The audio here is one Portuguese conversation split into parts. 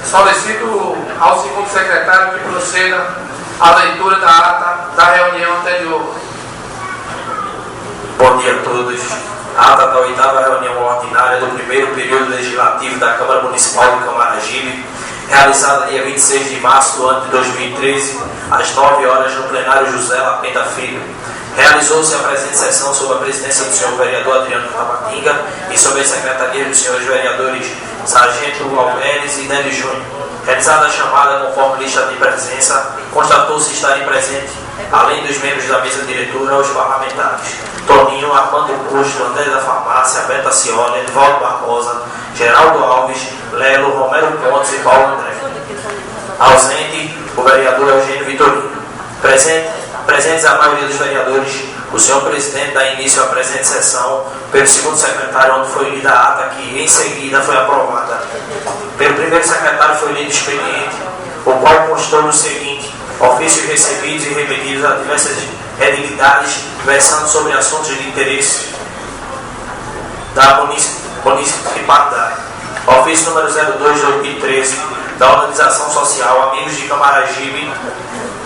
Solicito ao segundo secretário que proceda à leitura da ata da reunião anterior. Bom dia a todos. Ata da 8ª reunião ordinária do primeiro período legislativo da Câmara Municipal de Camaragibe, realizada dia 26 de março do ano de 2013, às 9 horas, no plenário José Lapenta Filho. Realizou-se a presente sessão sob a presidência do senhor vereador Adriano Tabatinga e sob a secretaria dos senhores vereadores Sargento Alveres e Nélio Júnior. Realizada a chamada conforme lista de presença, constatou-se estarem presentes, além dos membros da mesa diretora, os parlamentares Toninho, Armando Custo, André da Farmácia, Beta Cioli, Edvaldo Barbosa, Geraldo Alves, Lelo, Romero Pontes e Paulo André. Ausente, o vereador Eugênio Vitorino. Presentes a maioria dos vereadores, o senhor presidente dá início à presente sessão pelo segundo secretário, onde foi lida a ata que em seguida foi aprovada. Pelo primeiro secretário foi lido o expediente, o qual constou no seguinte: ofícios recebidos e remetidos a diversas edilidades, versando sobre assuntos de interesse da municipalidade. Ofício número 02/2013 da Organização Social Amigos de Camaragibe,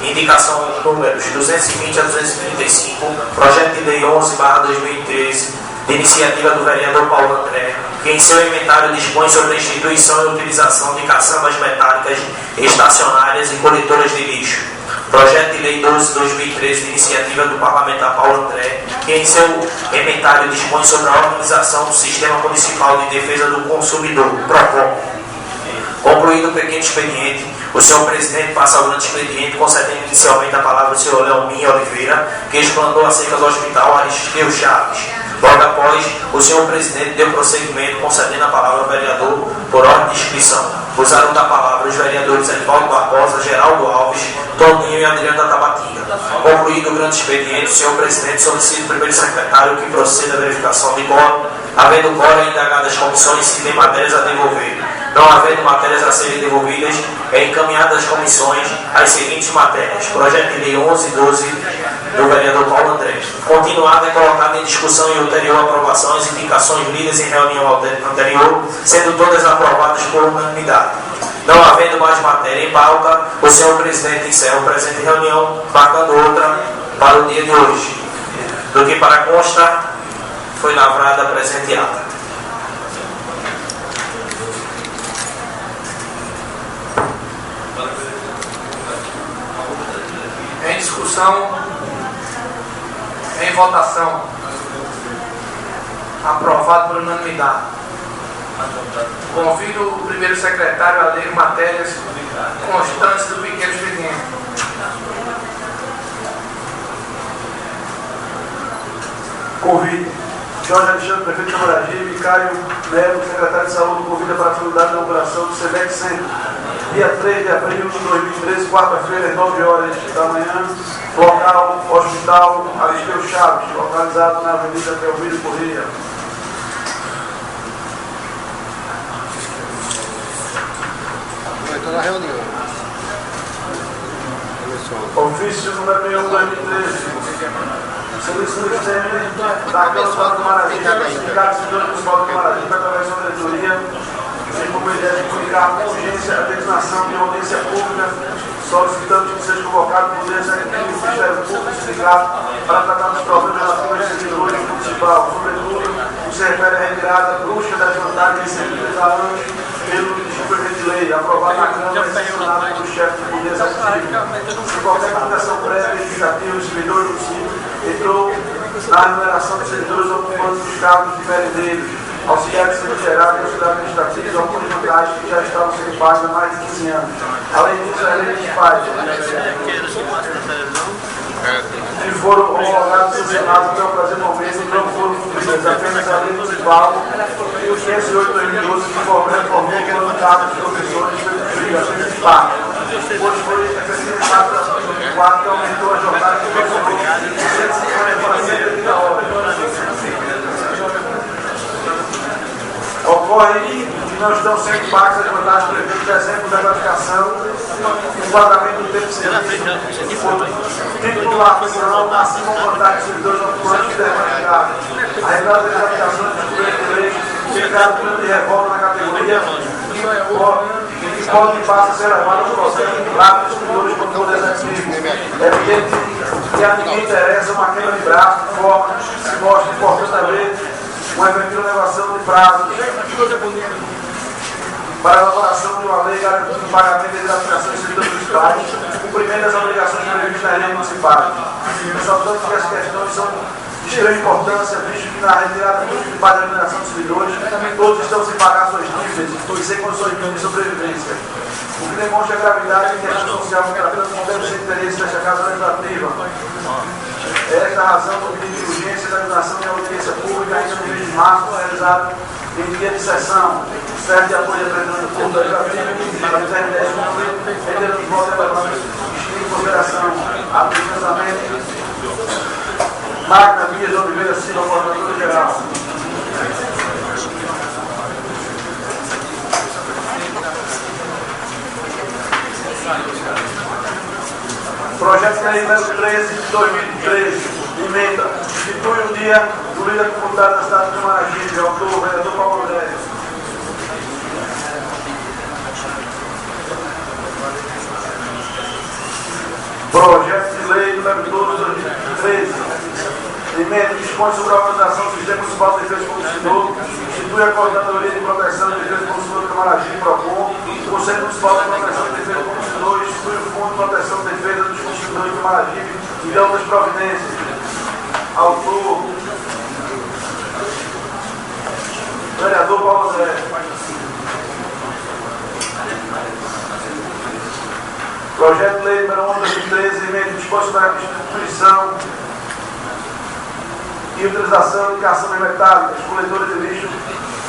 indicação números 220 a 235, projeto de lei 11/2013, de iniciativa do vereador Paulo André, que em seu inventário dispõe sobre a instituição e utilização de caçambas metálicas estacionárias e coletoras de lixo. Projeto de lei 12/2013, de iniciativa do parlamentar Paulo André, que em seu inventário dispõe sobre a organização do Sistema Municipal de Defesa do Consumidor, PROCON. Concluído o pequeno expediente, o senhor presidente passa ao grande expediente, concedendo inicialmente a palavra ao senhor Leomin Oliveira, que explanou acerca do Hospital Aristeu Chaves. Logo após, o senhor presidente deu prosseguimento, concedendo a palavra ao vereador por ordem de inscrição. Usaram da palavra os vereadores Edvaldo Barbosa, Geraldo Alves, Toninho e Adriano da Tabatinga. Concluído o grande expediente, o senhor presidente solicita o primeiro secretário que proceda à verificação de quórum, havendo quórum indagadas as comissões se tem matérias a devolver. Não havendo matérias a serem devolvidas, é encaminhada às comissões as seguintes matérias: projeto de lei 11/12 do vereador Paulo André. Continuada e colocada em discussão e ulterior aprovação as indicações lidas em reunião anterior, sendo todas aprovadas por unanimidade. Não havendo mais matéria em pauta, o senhor presidente encerra a presente reunião, marcando outra para o dia de hoje. Do que para consta, foi lavrada a presente ata. Em discussão, em votação, aprovado por unanimidade. Convido o primeiro secretário a ler matérias constantes do pequeno expediente. Convido Jorge Alexandre, prefeito de Camaragibe, Caio Melo, secretário de Saúde, convida para a atividade da inauguração do SEBEC Centro, dia 3 de abril de 2013, quarta-feira, às 9 horas da manhã, local Hospital Aristeu Chaves, localizado na Avenida Belmiro Corrêa. Toda a reunião. Ofício número 1/2013. Solicitação da Câmara Municipal de Camaragibe, Sindicato de Servidores Municipal de Camaragibe, através da diretoria, sem como ideia de comunicar com urgência a designação de audiência pública, solicitando que seja convocado por urgência o Ministério Público e Sindicato para tratar dos problemas relativos aos servidores municipais, sobretudo o que se refere à retirada brusca das vantagens recebidas há anos pelo projeto de lei, aprovado na Câmara e sancionado pelo chefe do Poder Executivo. Se qualquer comunicação prévia e justificativa dos servidores do município entrou na remuneração dos servidores ocupando os cargos de merendeiros, auxiliares de serviço geral e auxiliares administrativos, algumas vantagens que já estavam sendo pagas há mais de 15 anos. Além disso, a lei dispõe que foram homologados e sancionados até o presente momento, não foram cumpridas apenas a lei municipal e o 508/2012, que formou voluntários dos professores pelas obrigações de pago. Hoje foi efetivado o quadro que aumentou a jornada de professor de 150 para 130 horas. Ocorre que não estão sendo pagas as vantagens previstas, por exemplo, da gratificação, enquadramento do tempo de serviço, titulação, assim como vantagens de servidores ocupantes de demanda. A regrada das gratificações dos governos de lei, ficado plano de revolta na categoria, e que pode passar a ser levado ao processo de braço dos superiores do Poder Executivo. É evidente que a ninguém interessa uma quebra de braço de forma que se mostra importante haver uma efetiva elevação de prazos para a elaboração de uma lei garantindo o pagamento de gratificações de servidores municipais, cumprimento das obrigações previstas nas leis municipais. Ressaltando que as questões são de extrema importância, visto que na retirada dos da remuneração dos servidores, todos estão sem pagar suas dívidas e sem condições de sobrevivência. O que demonstra a gravidade em questão social que tratando com deve ser interesse desta Casa Legislativa. É esta a razão do pedido de urgência da ajudação de audiência pública ainda no mês de março, realizado em dia de sessão, serve de apoio à representante pública legislativa para os RDS rendendo os votos em consideração a pensamento Magna Vias Oliveira Silva, coordenadora geral. Projeto de lei número 13 de 2013, emenda, institui o dia do líder comunitário da cidade de Camaragibe, autor, vereador Paulo André. Projeto de lei número 12 de 2013, emenda, dispõe sobre a organização do Sistema Municipal de Defesa do Consumidor, institui a Coordenadoria de Proteção e Defesa do Consumidor de Camaragibe, PROCON, o Conselho Municipal de Proteção e Defesa do Consumidor, institui o Fundo de Proteção e Defesa dos Consumidores de Camaragibe e de outras providências. Autor, vereador Paulo André. Projeto de lei número 11 de 2013, emenda, dispõe sobre a instituição e utilização de caçambas metálicas, coletores de lixo,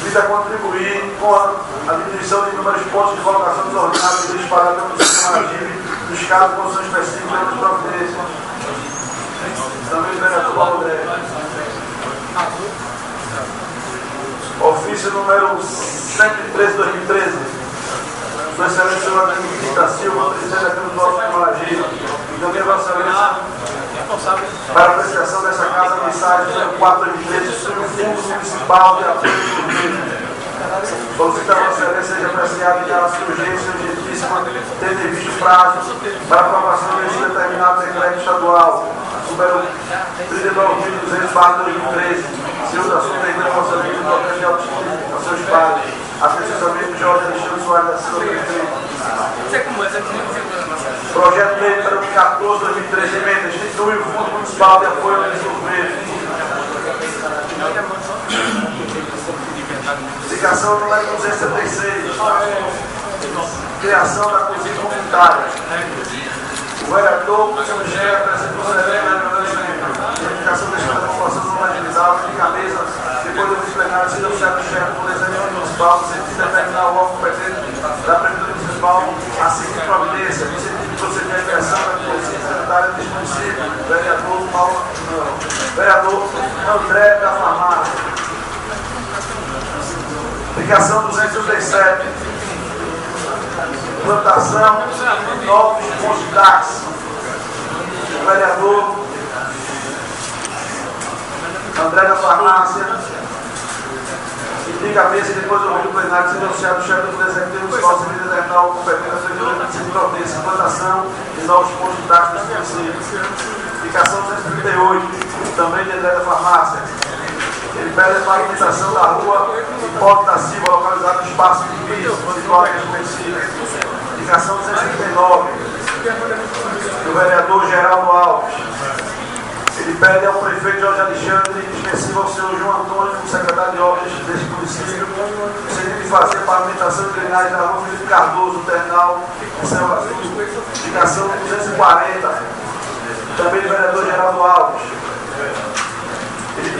visa a contribuir com a diminuição de números de pontos de colocação desordenados de lixo parado pelo sistema Camaragibe, nos casos de condições específicas das providências. Também o vereador Paulo André. Ofício número 113 de 2013. Sua Excelência senhor Ademir da Silva, presidente da Câmara do Alto de Camaragibe, e também Vossa Excelência, para a apreciação dessa casa, a mensagem 04 de 2013 sobre o Fundo Municipal de Apoio ao Turismo. Solicita a Vossa Excelência seja apreciada em caso de urgência urgentíssima, tendo em vista o prazo para a aprovação desse determinado decreto estadual, número 39.200/2013, segundo o assunto ainda a Vossa Excelência, importante de autoestima aos seus pais. Atenciosamente, Jorge Alexandre Soares da Silva, prefeito. Projeto de lei número 14 de 2013, emenda, institui o Fundo Municipal de Apoio ao Desenvolvimento. Indicação número 276, criação da cozinha comunitária. O vereador Michel apresentou o a indicação desta população não agilizada, fica a mesa, depois do plenário, seja o chefe do Executivo Municipal, no sentido de determinar o órgão competente da Prefeitura Municipal, assim que providência, no sentido de proceder à criação da cozinha sanitária deste município, vereador André da Farmácia. Indicação 237, implantação de novos pontos de táxi. O vereador André da Farmácia indica a mesa e depois do ouvido plenário se denunciar do chefe do Poder Executivo Municipal se vir determinar o competente da Prefeitura de providência, implantação de novos pontos de táxi nesse município. Indicação 238, também de André da Farmácia. Ele pede a pavimentação da rua Hipólito da Silva, localizada no espaço de piso, situado em município. Indicação 239, do vereador Geraldo Alves. Ele pede ao prefeito Jorge Alexandre, extensivo ao senhor João Antônio, secretário de obras deste município, no sentido de fazer a pavimentação de drenagem da rua Felipe Cardoso, no terminal de Céu Azul. Indicação 240, também do vereador Geraldo Alves. Ele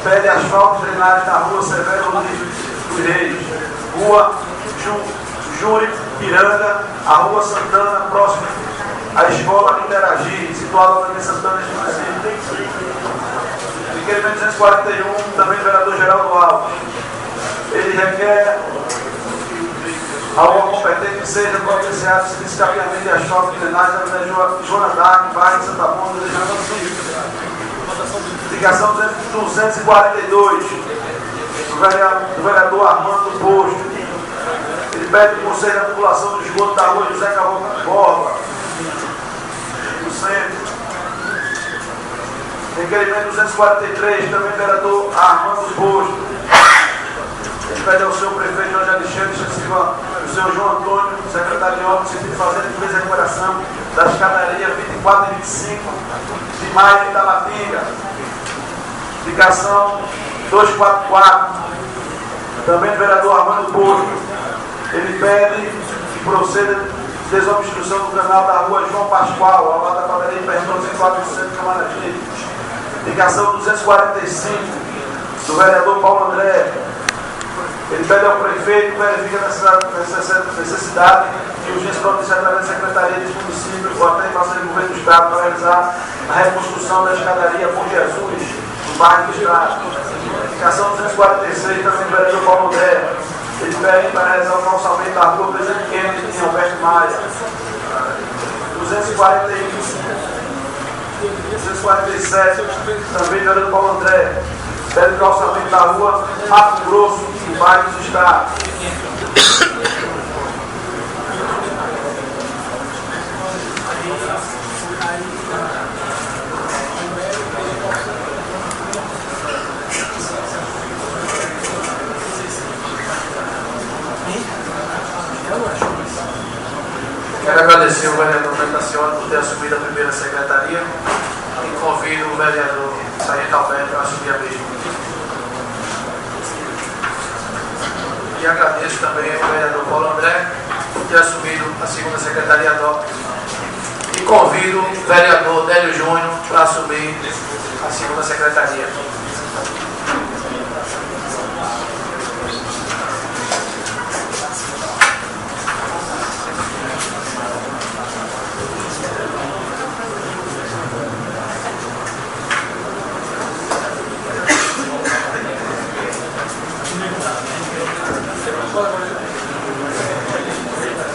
pede asfalto e drenagem na rua Severo dos Reis, rua Júri Piranga, a rua Santana, próximo à escola Interagir, situada na Avenida Santana de município. Requerimento 241, também do vereador Geraldo Alves. Ele requer ao órgão competente que seja providenciado serviço de caminhamento de asfalto e drenagem na Avenida Joana d'Arc, bairro Santa Mônica, região do município. Indicação 242, do vereador Armando Posto. pede o conselho da população do esgoto da rua José Cavalcante Borba, no centro. Requerimento 243, também vereador Armando Posto. Ele pede ao senhor prefeito Jorge Alexandre, o senhor João Antônio, secretário de obras, de Fazenda e Limpeza e Recuperação da escadaria 24 e 25 de maio de Itabatinga. Indicação 244. Também do vereador Armando Posto. Ele pede que proceda desobstrução do canal da rua João Pascoal, ao lado da padaria Perdão 400 de Camaragibe. Indicação 245 do vereador Paulo André. Ele pede ao prefeito que verifique a necessidade de urgência providencial através da Secretaria desse município ou até em parceria com o governo do Estado para realizar a reconstrução da escadaria Bom Jesus, no bairro do Estado. Indicação 246 também do vereador Paulo André. Ele pede para realizar o calçamento da rua Presidente Kennedy em Alberto Maia. 247 também do vereador Paulo André. Pede o calçamento da rua Mato Grosso, no bairro do Estado. Quero agradecer ao vereador Metacione por ter assumido a primeira secretaria e convido o vereador Sargento Alberto a assumir a mesma. E agradeço também ao vereador Paulo André por ter assumido a segunda secretaria ad hoc. E convido o vereador Délio Júnior para assumir a segunda secretaria.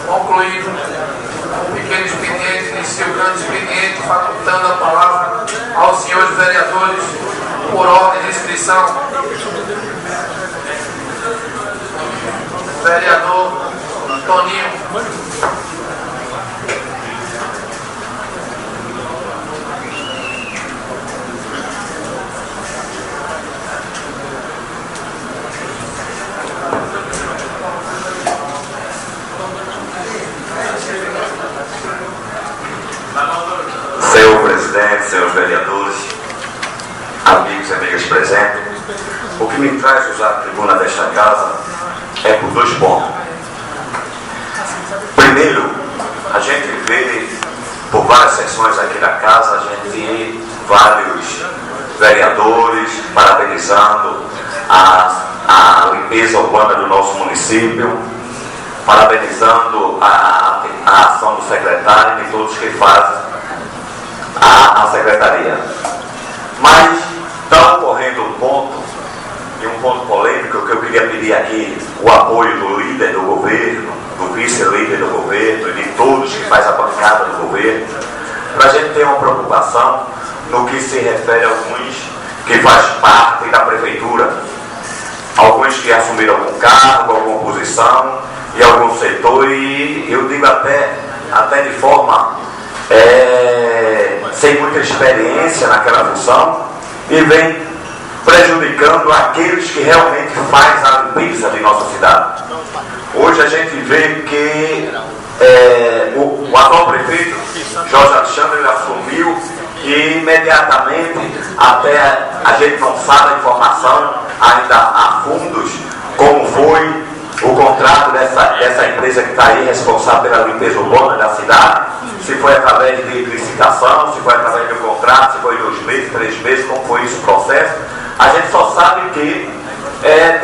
Concluído o pequeno expediente, inicia o grande expediente, facultando a palavra aos senhores vereadores por ordem de inscrição. Vereador Toninho. Senhor presidente, senhores vereadores, amigos e amigas presentes, o que me traz usar a tribuna desta casa é por dois pontos. Primeiro, a gente vê por várias sessões aqui na casa, a gente vê vários vereadores parabenizando a limpeza urbana do nosso município, parabenizando a ação do secretário e de todos que fazem a secretaria. Mas está ocorrendo um ponto, e um ponto polêmico, que eu queria pedir aqui o apoio do líder do governo, do vice-líder do governo e de todos que faz a bancada do governo, para a gente ter uma preocupação no que se refere a alguns que faz parte da prefeitura, alguns que assumiram algum cargo, alguma posição em algum setor, e eu digo até de forma sem muita experiência naquela função, e vem prejudicando aqueles que realmente fazem a limpeza de nossa cidade. Hoje a gente vê que o atual prefeito Jorge Alexandre assumiu e imediatamente, até a gente não sabe a informação ainda a fundos como foi o contrato dessa empresa que está aí responsável pela limpeza urbana da cidade, se foi através de licitação, se foi através de um contrato, se foi 2 meses, 3 meses, como foi esse processo. A gente só sabe que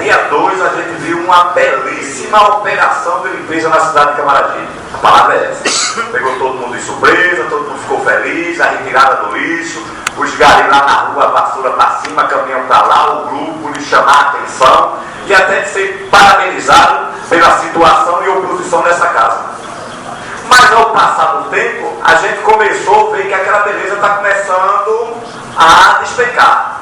dia 2 a gente viu uma belíssima operação de limpeza na cidade de Camaragibe. A palavra é essa. Pegou todo mundo de surpresa, todo mundo ficou feliz, a retirada do lixo, os garis lá na rua, a vassoura para cima, caminhão para lá, o grupo de chamar a atenção e até de ser parabenizado pela situação e oposição dessa casa. Mas ao passar do tempo, a gente começou a ver que aquela beleza está começando a despencar.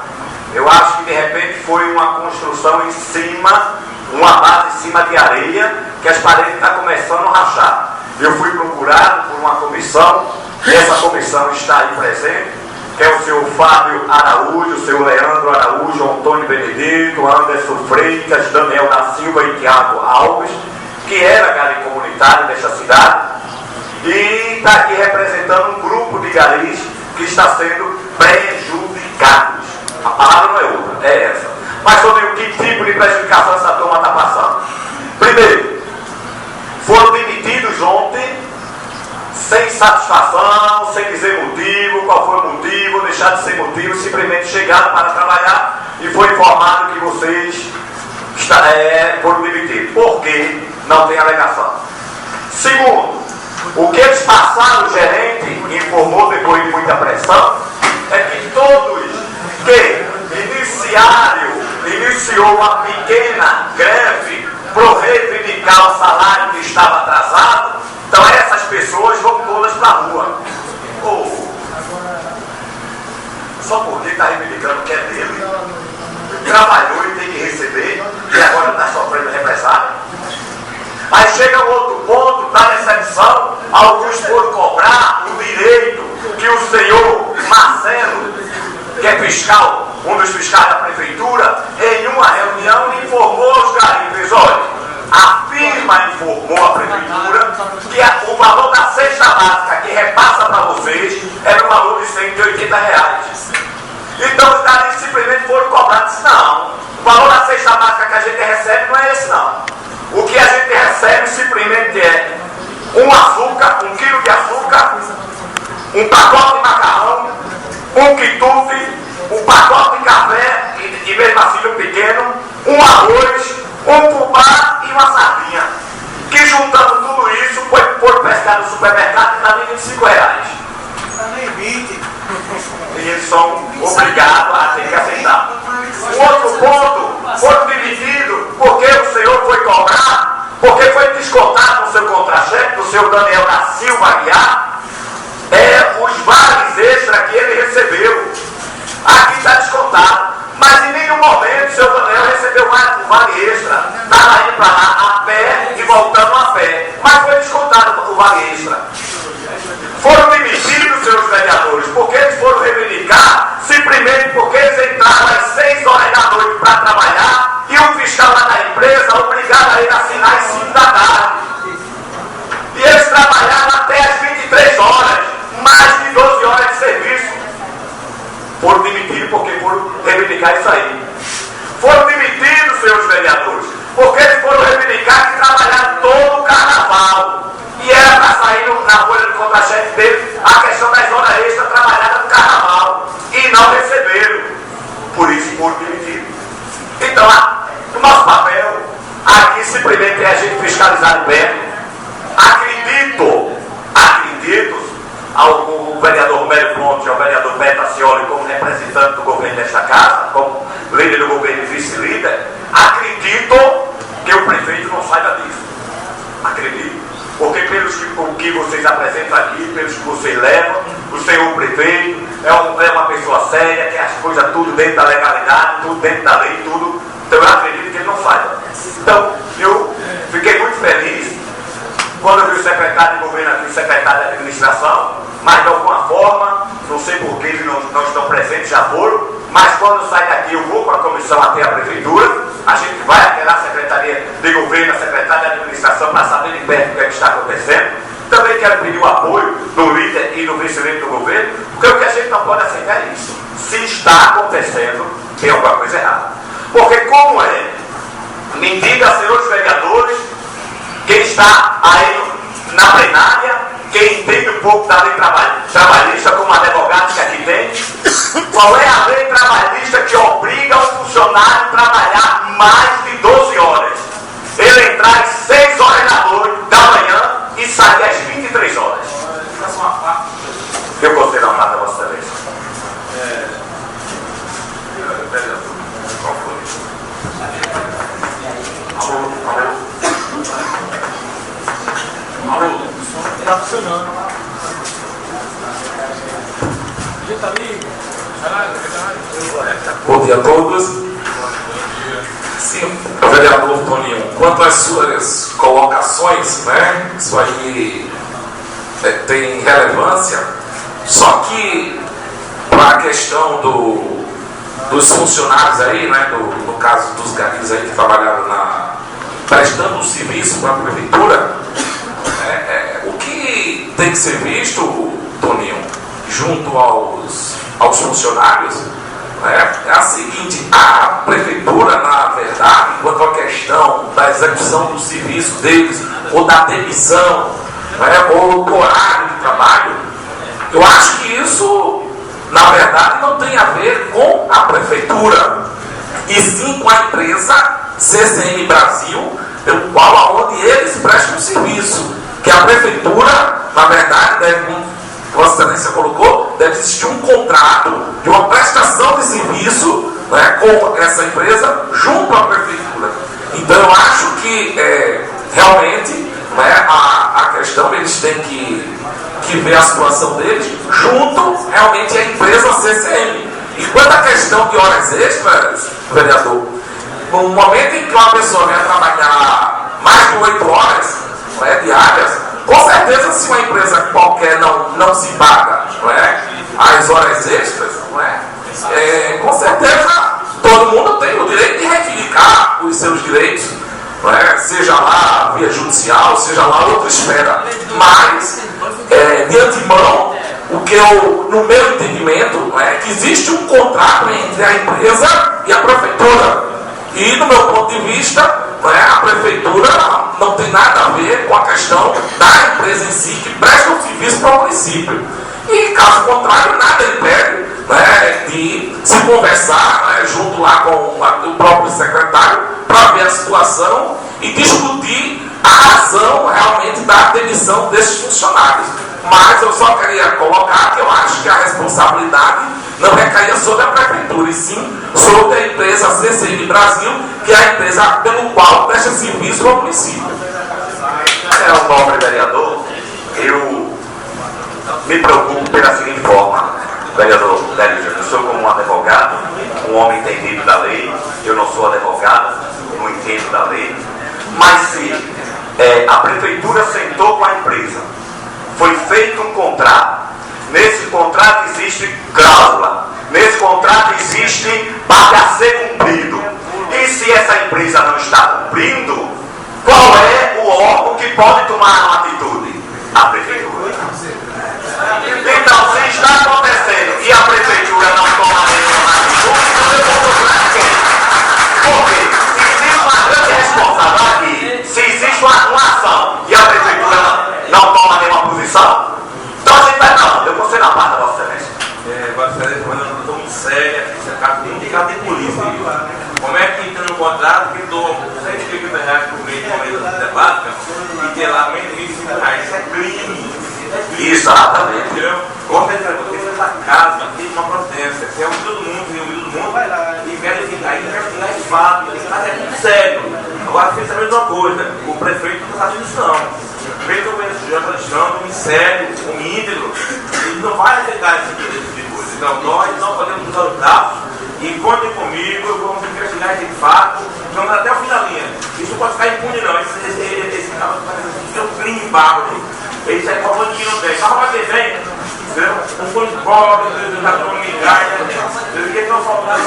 Eu acho que de repente foi uma construção em cima uma base em cima de areia, que as paredes estão começando a rachar. Eu fui procurado por uma comissão, e essa comissão está aí presente, que é o senhor Fábio Araújo, o senhor Leandro Araújo, Antônio Benedito, Anderson Freitas, Daniel da Silva e Tiago Alves, que era gari comunitário desta cidade, e está aqui representando um grupo de garis que está sendo prejudicados. A palavra não é outra, é essa. Mas sobre o que tipo de prejudicação essa turma está passando. Primeiro, foram demitidos ontem, sem satisfação, sem dizer motivo, qual foi o motivo, deixar de ser motivo, simplesmente chegaram para trabalhar e foi informado que vocês foram demitidos. Por quê? Não tem alegação. Segundo, o que eles passaram, o gerente informou depois de muita pressão, é que todos que iniciou uma pequena greve para reivindicar o salário que estava atrasado, então essas pessoas vão todas para a rua. Só porque está reivindicando o que é dele, trabalhou e tem que receber, e agora está sofrendo represália. Aí chega um outro ponto, da recepção, alguns foram cobrar o direito que o senhor Marcelo, que é fiscal, um dos fiscais da prefeitura, em uma reunião informou aos garimpeiros: olha, a firma informou a prefeitura que o valor da cesta básica que repassa para vocês é no valor de R$180. Então os garimpeiros simplesmente foram cobrados. Não, o valor da cesta básica que a gente recebe não é esse não. O que a gente recebe simplesmente é um quilo de açúcar, um pacote de macarrão, um quitute, um pacote de café, e mesmo assim um pequeno, um arroz, um fubá e uma sardinha. Que juntando tudo isso, foi pescar no supermercado e está R$25. Está nem 20. E eles são obrigados a ter que aceitar. Um outro ponto, foram demitidos porque o senhor foi cobrar, porque foi descontado no seu contra-cheque, do senhor Daniel da Silva Aguiar, os vales extras que ele recebeu. Aqui está descontado. Mas em nenhum momento o senhor Daniel recebeu um vale extra. Estava indo para lá a pé e voltando a pé. Mas foi descontado o vale extra. Foram demitidos, senhores vereadores, porque eles foram reivindicar, simplesmente porque eles entraram às 6 horas da noite para trabalhar e o fiscal lá da empresa obrigado a ele a assinar às 5 da tarde. E eles trabalharam até às 23 horas, mais de 12 horas de serviço. Foram demitidos porque foram reivindicar isso aí. Foram demitidos, senhores vereadores, porque eles foram reivindicar que trabalharam todo o carnaval. E era para sair na folha do contra-cheque dele a questão das horas extras trabalhadas no carnaval. E não receberam. Por isso foram demitidos. Então, o nosso papel aqui simplesmente é a gente fiscalizar de perto. Acredito ao vereador Romero Ponte e ao vereador Beto Acioli como representante do governo desta casa, como líder do governo e vice-líder, acredito que o prefeito não saiba disso. Acredito. Porque pelos que vocês apresentam aqui, pelos que vocês levam, o senhor prefeito é uma pessoa séria, que as coisas tudo dentro da legalidade, tudo dentro da lei, tudo. Então eu acredito que ele não saiba. Então, eu fiquei muito feliz quando eu vi o secretário de governo aqui, o secretário de administração, mas de alguma forma, não sei por que eles não estão presentes, já foram, mas quando eu sair daqui eu vou para a comissão até a prefeitura, a gente vai até lá a secretaria de governo, a secretária de administração, para saber de perto o que é que está acontecendo. Também quero pedir o apoio do líder e do vice-líder do governo, porque o que a gente não pode aceitar é isso. Se está acontecendo, tem alguma coisa errada. Porque como é, me diga, senhores vereadores, quem está aí na plenária, quem entende um pouco da lei trabalhista, como advogado que aqui tem, qual é a lei trabalhista que obriga o funcionário a trabalhar mais de 12 horas? Ele entrar às 6 horas da manhã e sair às 23 horas. Eu gostei da parte da Vossa Excelência. Alô? Está funcionando. Está ali? Bom dia a todos. Sim, Vereador Toninho, quanto às suas colocações, né, isso aí tem relevância, só que para a questão dos funcionários aí, né, no caso dos garis aí que trabalharam prestando um serviço para a prefeitura, o que tem que ser visto, Toninho, junto aos funcionários, é a seguinte: a prefeitura, na verdade, quanto à questão da execução do serviço deles, ou da demissão, ou do horário de trabalho, eu acho que isso, na verdade, não tem a ver com a prefeitura, e sim com a empresa CCM Brasil, pelo qual onde eles prestam serviço, que a prefeitura, na verdade, deve, Vossa Excelência colocou, deve existir um contrato de uma prestação de serviço, com essa empresa junto à prefeitura. Então eu acho que realmente a questão, eles têm que ver a situação deles junto realmente à empresa CCM. E quanto à questão de horas extras, vereador, no momento em que uma pessoa vem trabalhar mais de 8 horas diárias, com certeza, se uma empresa qualquer não se paga as horas extras, com certeza todo mundo tem o direito de reivindicar os seus direitos, seja lá via judicial, seja lá outra esfera. Mas, de antemão, o que no meu entendimento, é que existe um contrato entre a empresa e a prefeitura. E, do meu ponto de vista, a prefeitura não tem nada a ver com a questão da empresa em si, que presta um serviço para o município. E, caso contrário, nada impede de se conversar junto lá com o próprio secretário para ver a situação e discutir a razão realmente da demissão desses funcionários. Mas eu só queria colocar que eu acho que a responsabilidade não recaía sobre a prefeitura, e sim sobre a empresa CCM Brasil, que é a empresa pelo qual presta serviço ao município. O nobre vereador, eu me preocupo pela seguinte forma, vereador Délio Júnior. Eu sou como um advogado, um homem entendido da lei. Eu não sou advogado, não entendo da lei. Mas se a prefeitura sentou com a empresa, foi feito um contrato, nesse contrato existe cláusula, nesse contrato existe para ser cumprido. E se essa empresa não está cumprindo, qual é o órgão que pode tomar uma atitude? A prefeitura. Então, se está acontecendo e a prefeitura não toma nenhuma atitude, então eu vou procurar quem? Porque se existe uma grande responsável aqui, se existe uma ação e a prefeitura não toma nenhuma posição, então a gente vai não. Eu vou ser na parte da Vossa Excelência. Vossa Excelência, mas eu estou muito séria, indicado de polícia. Como é que tem um contrato que dou R$150 por mês com a mesa de debate e tem lá menos de R$25? Isso é crime. Exatamente. Entendeu? Como é que você fez essa casa, tem uma procedência, você ouviu todo mundo, vai lá e verificar esse fato, esse caso é muito sério. Agora, você sabe uma coisa, o prefeito não está fazendo isso não. O prefeito do Ministério está um sério, um íntegro, ele não vai aceitar esse tipo de coisa. Então, nós não podemos usar os dados e contem comigo, vamos investigar esse fato, vamos até o fim da linha. Isso pode ficar impune não, esse caso é um crime bárbaro. Ele sai falando que não tem. Só para quem vem, um fundo de pobre, um cartão migalha, que não falta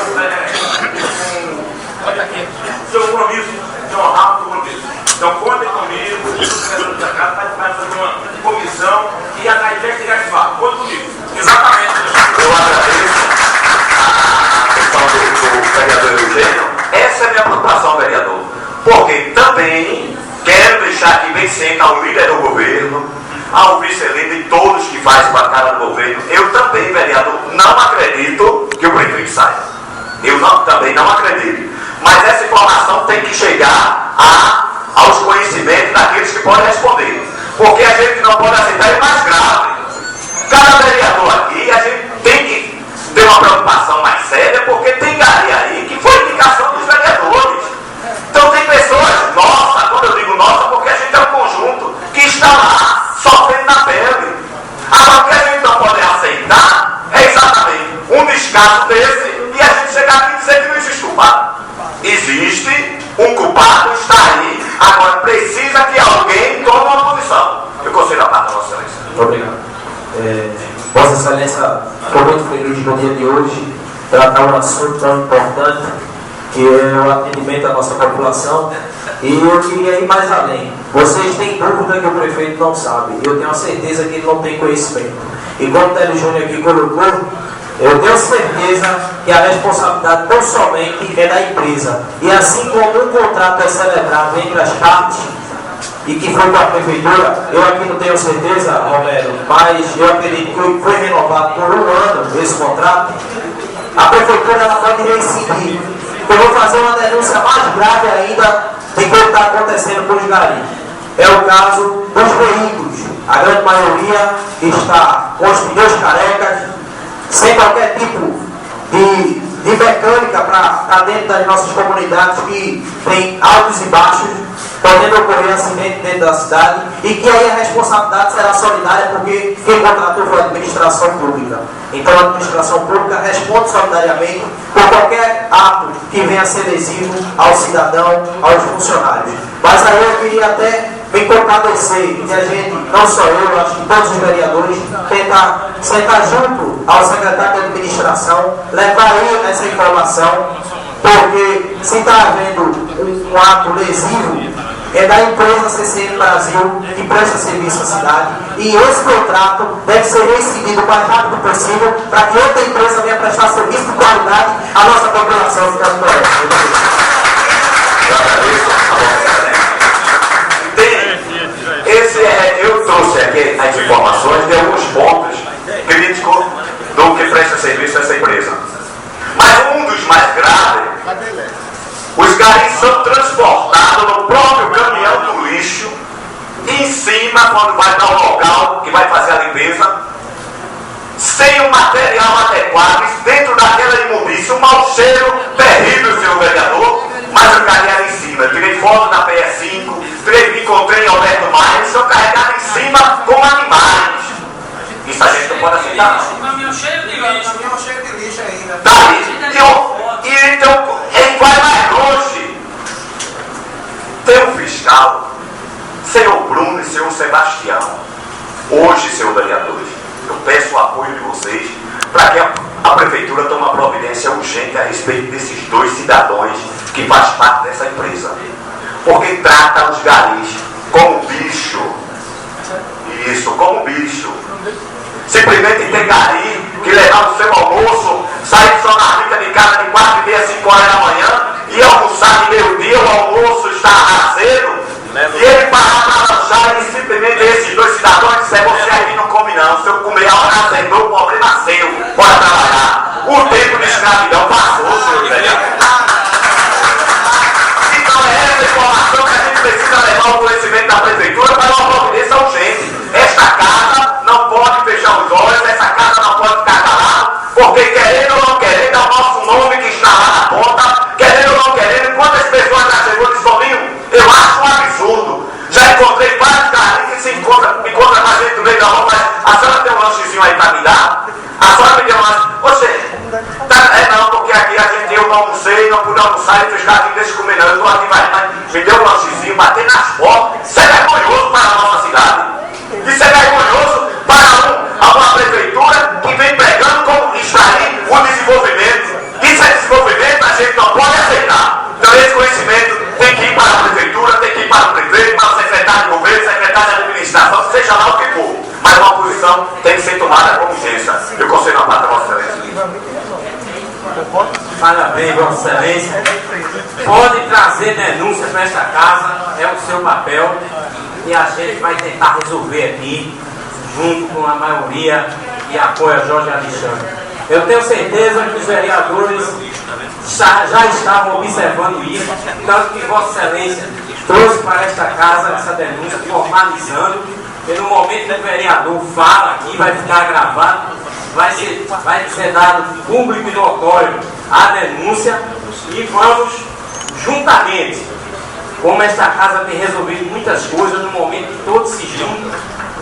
seu compromisso de honrar o compromisso. Então, contem comigo, o secretário da casa vai fazer uma comissão e a investigar esse fato. Contem comigo. Exatamente. Eu agradeço a questão do vereador Eugênio. Essa é a minha preocupação, vereador. Porque também quero deixar aqui bem sempre ao líder do governo, ao vice-líder e todos que fazem bancada do governo. Eu também, vereador, não acredito que o prefeito saia. Eu também não acredito. Mas essa informação tem que chegar aos conhecimentos daqueles que podem responder. Porque a gente não pode aceitar, é mais grave. Cada vereador aqui, a gente tem que ter uma preocupação mais séria, porque tem gari aí que foi indicação dos vereadores. Então tem pessoas, nossa, quando eu digo nossa, porque a gente é um conjunto que está lá sofrendo na pele. Agora, o que a gente não pode aceitar é exatamente um descaso desse e a gente chegar aqui e dizer que não existe culpado. Existe um culpado. Obrigado. Vossa Excelência ficou muito feliz no dia de hoje tratar um assunto tão importante que é o atendimento à nossa população. E eu queria ir mais além. Vocês têm dúvida que o prefeito não sabe. Eu tenho a certeza que ele não tem conhecimento. E como o Télio Júnior aqui colocou, eu tenho certeza que a responsabilidade não somente é da empresa. E assim como um contrato é celebrado entre as partes, e que foi com a prefeitura, eu aqui não tenho certeza, Romero, mas eu acredito que foi renovado por um ano esse contrato, a prefeitura ela pode reincidir. Eu vou fazer uma denúncia mais grave ainda de que está acontecendo com os garis. É o caso dos veículos. A grande maioria está com os pneus carecas, sem qualquer tipo de mecânica para estar dentro das nossas comunidades que tem altos e baixos, podendo ocorrer acidente dentro da cidade, e que aí a responsabilidade será solidária, porque quem contratou foi a administração pública. Então a administração pública responde solidariamente por qualquer ato que venha a ser lesivo ao cidadão, aos funcionários. Mas aí eu queria até me compadecer que a gente, não só eu, acho que todos os vereadores, tentar sentar junto ao secretário de administração, levar aí essa informação, porque se está havendo um ato lesivo, é da empresa CCM Brasil, que presta serviço à cidade, e esse contrato deve ser rescindido o mais rápido possível para que outra empresa venha prestar serviço de qualidade à nossa população ficando por Eu trouxe aqui as informações de alguns pontos críticos do que presta serviço a essa empresa. Mas um dos mais graves, os garis são transportados no próprio caminhão do lixo, em cima, quando vai para o local que vai fazer a limpeza, sem o material adequado, dentro daquela imundícia, um mau cheiro terrível, senhor vereador, mas o gari era em cima. Eu tirei foto da PS5, encontrei em Alberto Maia, são carregados em cima como animais. Isso a gente não pode aceitar, não. Caminhão cheio de lixo. Caminhão cheio de lixo ainda. Daí, então, ele vai mais longe. Tem um fiscal, senhor Bruno e senhor Sebastião. Hoje, senhor vereadores, eu peço o apoio de vocês para que a prefeitura tome uma providência urgente a respeito desses dois cidadãos que fazem parte dessa empresa. Porque trata os garis como bicho. Isso, como bicho. Simplesmente tem gari que levar o seu almoço, sair de sua marmita de casa de 4h30, 5 horas da manhã, e almoçar de meio-dia, o almoço está razeiro, e ele parar para lanchar e simplesmente esses dois cidadãos disseram: você aqui não come não, se eu comer a hora azedou, o problema seu, bora trabalhar. O tempo de escravidão passou, senhor vereador. Então é essa informação que a gente precisa levar ao conhecimento da prefeitura para uma providência urgente. Esta casa não pode fechar os olhos, essa casa não pode ficar calada, porque querendo ou não querendo, é o nosso nome que está lá na ponta, querendo ou não querendo, quantas pessoas já chegou de Solinho, eu acho um absurdo. Já encontrei vários caras que me encontram com a gente no meio da rua, mas a senhora tem um lanchezinho aí para me dar? A senhora me deu um lanche. Você, não, porque aqui eu não almocei, não pude almoçar, e os caras não deixam comer não, eu estou aqui, mas me deu um lanchezinho, bater nas portas. Isso é vergonhoso para a nossa cidade. Isso é vergonhoso para uma prefeitura que vem pregando como extrair o desenvolvimento. Isso é desenvolvimento, a gente não pode aceitar. Então esse conhecimento tem que ir para a prefeitura, tem que ir para o prefeito, para o secretário de governo, secretário de administração, seja lá o que for. Mas uma posição tem que ser tomada como urgência. Eu conselho a palavra, Vossa Excelência. Parabéns, Vossa Excelência. Pode trazer denúncia para esta casa, é o seu papel, e a gente vai tentar resolver aqui, junto com a maioria que apoia Jorge Alexandre. Eu tenho certeza que os vereadores já estavam observando isso, tanto que Vossa Excelência trouxe para esta casa essa denúncia, formalizando, e no momento que o vereador fala aqui, vai ficar gravado, vai ser dado público e notório a denúncia, e vamos juntamente, como esta casa tem resolvido muitas coisas, no momento que todos se juntam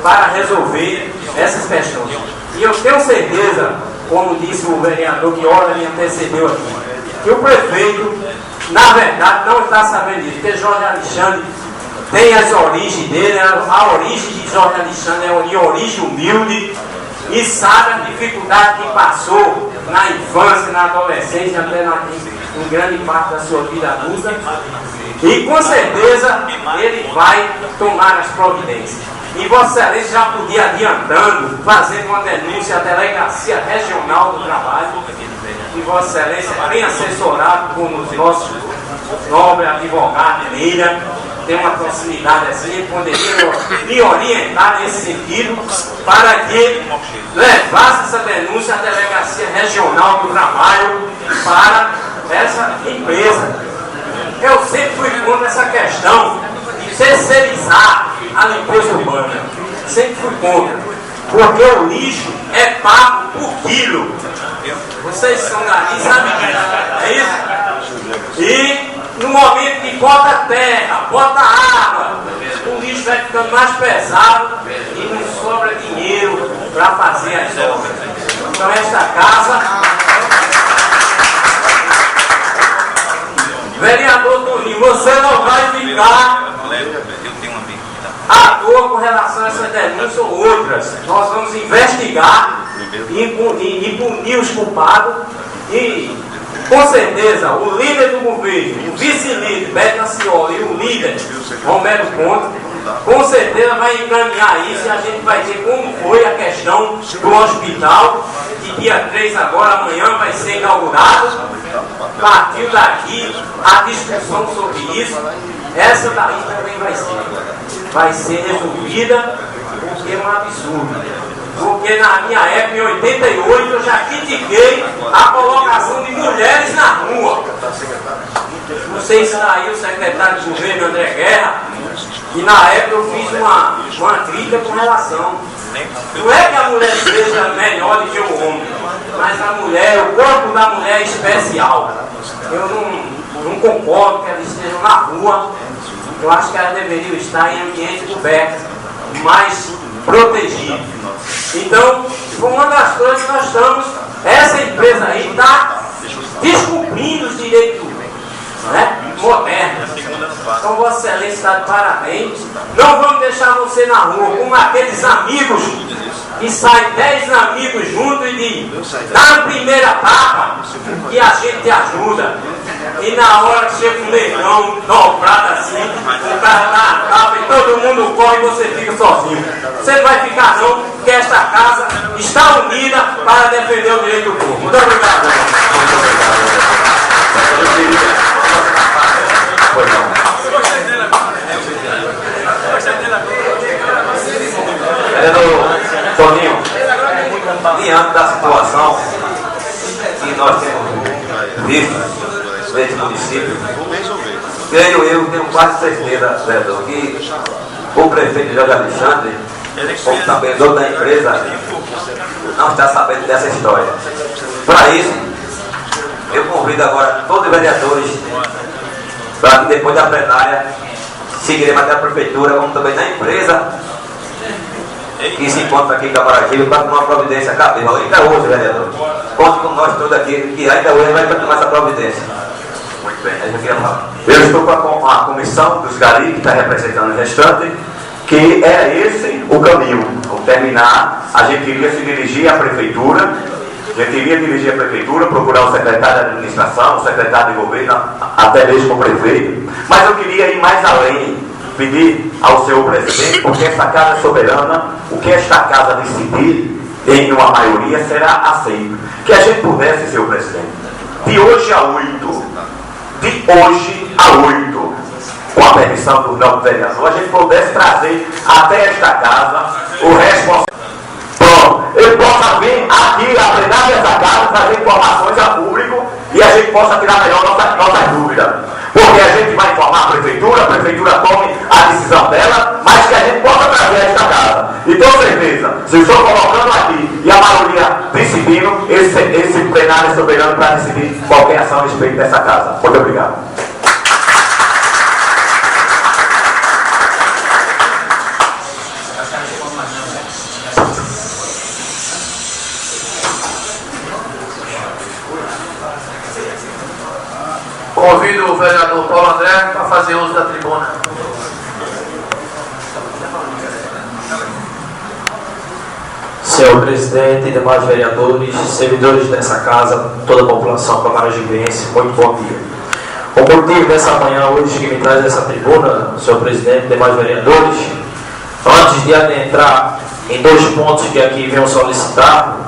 para resolver essas questões. E eu tenho certeza, como disse o vereador que ora me antecedeu aqui, que o prefeito, na verdade, não está sabendo disso, porque Jorge Alexandre tem as origens dele, a origem de Jorge Alexandre é uma origem humilde e sabe a dificuldade que passou na infância, na adolescência, até em grande parte da sua vida adulta. E com certeza ele vai tomar as providências. E Vossa Excelência já podia adiantando, fazendo uma denúncia à Delegacia Regional do Trabalho. E Vossa Excelência bem assessorado por os nossos nobres advogados de Lira, tem uma proximidade assim, poderia me orientar nesse sentido para que levasse essa denúncia à Delegacia Regional do Trabalho para essa empresa. Eu sempre fui contra essa questão de terceirizar a limpeza urbana. Sempre fui contra. Porque o lixo é pago por quilo. Vocês são dali, sabem disso? É isso? E no momento que bota terra, bota água, o lixo vai ficando mais pesado e não sobra dinheiro para fazer as obras. Então esta casa... Vereador Toninho, você não vai ficar à toa com relação a essa denúncia ou outras. Nós vamos investigar e punir os culpados e, com certeza, o líder do governo, o vice-líder, Beto Nasciola, e o líder, Romero Ponte, com certeza vai encaminhar isso e a gente vai ver como foi a questão do hospital, que dia 3 agora, amanhã, vai ser inaugurado. Partiu daqui a discussão sobre isso. Essa daí também vai ser resolvida, porque é um absurdo. Porque na minha época, em 88, eu já critiquei a colocação de mulheres na rua. Não sei se daí o secretário de governo, André Guerra, e na época eu fiz uma crítica com relação. Não é que a mulher seja melhor do que o homem, mas a mulher, o corpo da mulher é especial. Eu não concordo que elas estejam na rua. Eu acho que elas deveriam estar em ambiente coberto, mais protegido. Então, uma das coisas que nós estamos, essa empresa aí está descumprindo os direitos modernos. Então, Vossa Excelência está de parabéns. Não vamos deixar você na rua como aqueles amigos que saem 10 amigos juntos e dá a primeira tapa que a gente ajuda. E na hora que chega um leilão dobrado assim, o cara dá a tapa e todo mundo corre e você fica sozinho. Você não vai ficar não, porque esta casa está unida para defender o direito do povo. Muito obrigado. Muito obrigado. Toninho, diante da situação que nós temos visto neste município, creio eu, tenho quase certeza, vereador, que o prefeito Jorge Alexandre, como também o dono da empresa, não está sabendo dessa história. Para isso, eu convido agora todos os vereadores para que depois da plenária seguiremos até a prefeitura, como também na empresa que se encontra aqui em Camaragibe para tomar providência cabível. Ainda hoje, vereador, conte com nós todos aqui, que ainda hoje vai tomar essa providência. Muito bem, eu queria falar. Eu estou com a comissão dos GARI, que está representando o restante, que é esse o caminho. Ao terminar, a gente iria se dirigir à prefeitura, procurar o secretário de administração, o secretário de governo, até mesmo o prefeito. Mas eu queria ir mais além, pedir ao senhor presidente, porque esta casa é soberana, o que esta casa decidir em uma maioria será aceito. Que a gente pudesse, senhor presidente, de hoje a 8, com a permissão do novo vereador, a gente pudesse trazer até esta casa o responsável. Pronto, ele possa vir aqui a plenária dessa casa, trazer informações ao público e a gente possa tirar melhor nossas dúvidas. Porque a gente vai informar a prefeitura tome a decisão dela, mas que a gente possa trazer esta casa. E com certeza, se eu estou colocando aqui e a maioria decidindo, esse plenário é soberano para decidir qualquer ação a respeito dessa casa. Muito obrigado. Convido o vereador Paulo André para fazer uso da tribuna. Senhor presidente, demais vereadores, servidores dessa casa, toda a população camaragibense, muito bom dia. O motivo dessa manhã hoje que me traz essa tribuna, senhor presidente, demais vereadores, antes de adentrar em 2 pontos que aqui venham solicitar,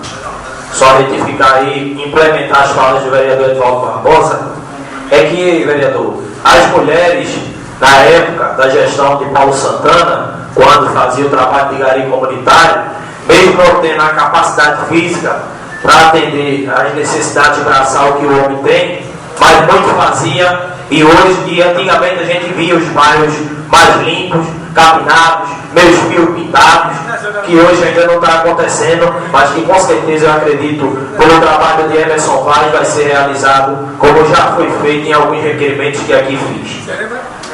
só retificar e implementar as falas do vereador Edvaldo Barbosa, é que, vereador, as mulheres, na época da gestão de Paulo Santana, quando fazia o trabalho de gari comunitário, mesmo não tendo a capacidade física para atender às necessidades braçal que o homem tem, mas muito fazia, e antigamente a gente via os bairros mais limpos, caminados, meus fios pintados, que hoje ainda não está acontecendo, mas que com certeza eu acredito, pelo trabalho de Emerson Vaz, vai ser realizado, como já foi feito em alguns requerimentos que aqui fiz.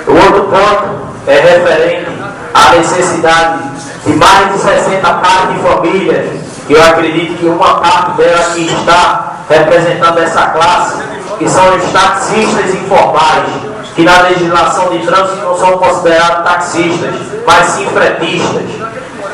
O outro ponto é referente à necessidade de mais de 60 pares de famílias, que eu acredito que uma parte dela aqui está representando essa classe, que são os taxistas informais, que na legislação de trânsito não são considerados taxistas, mas sim fretistas.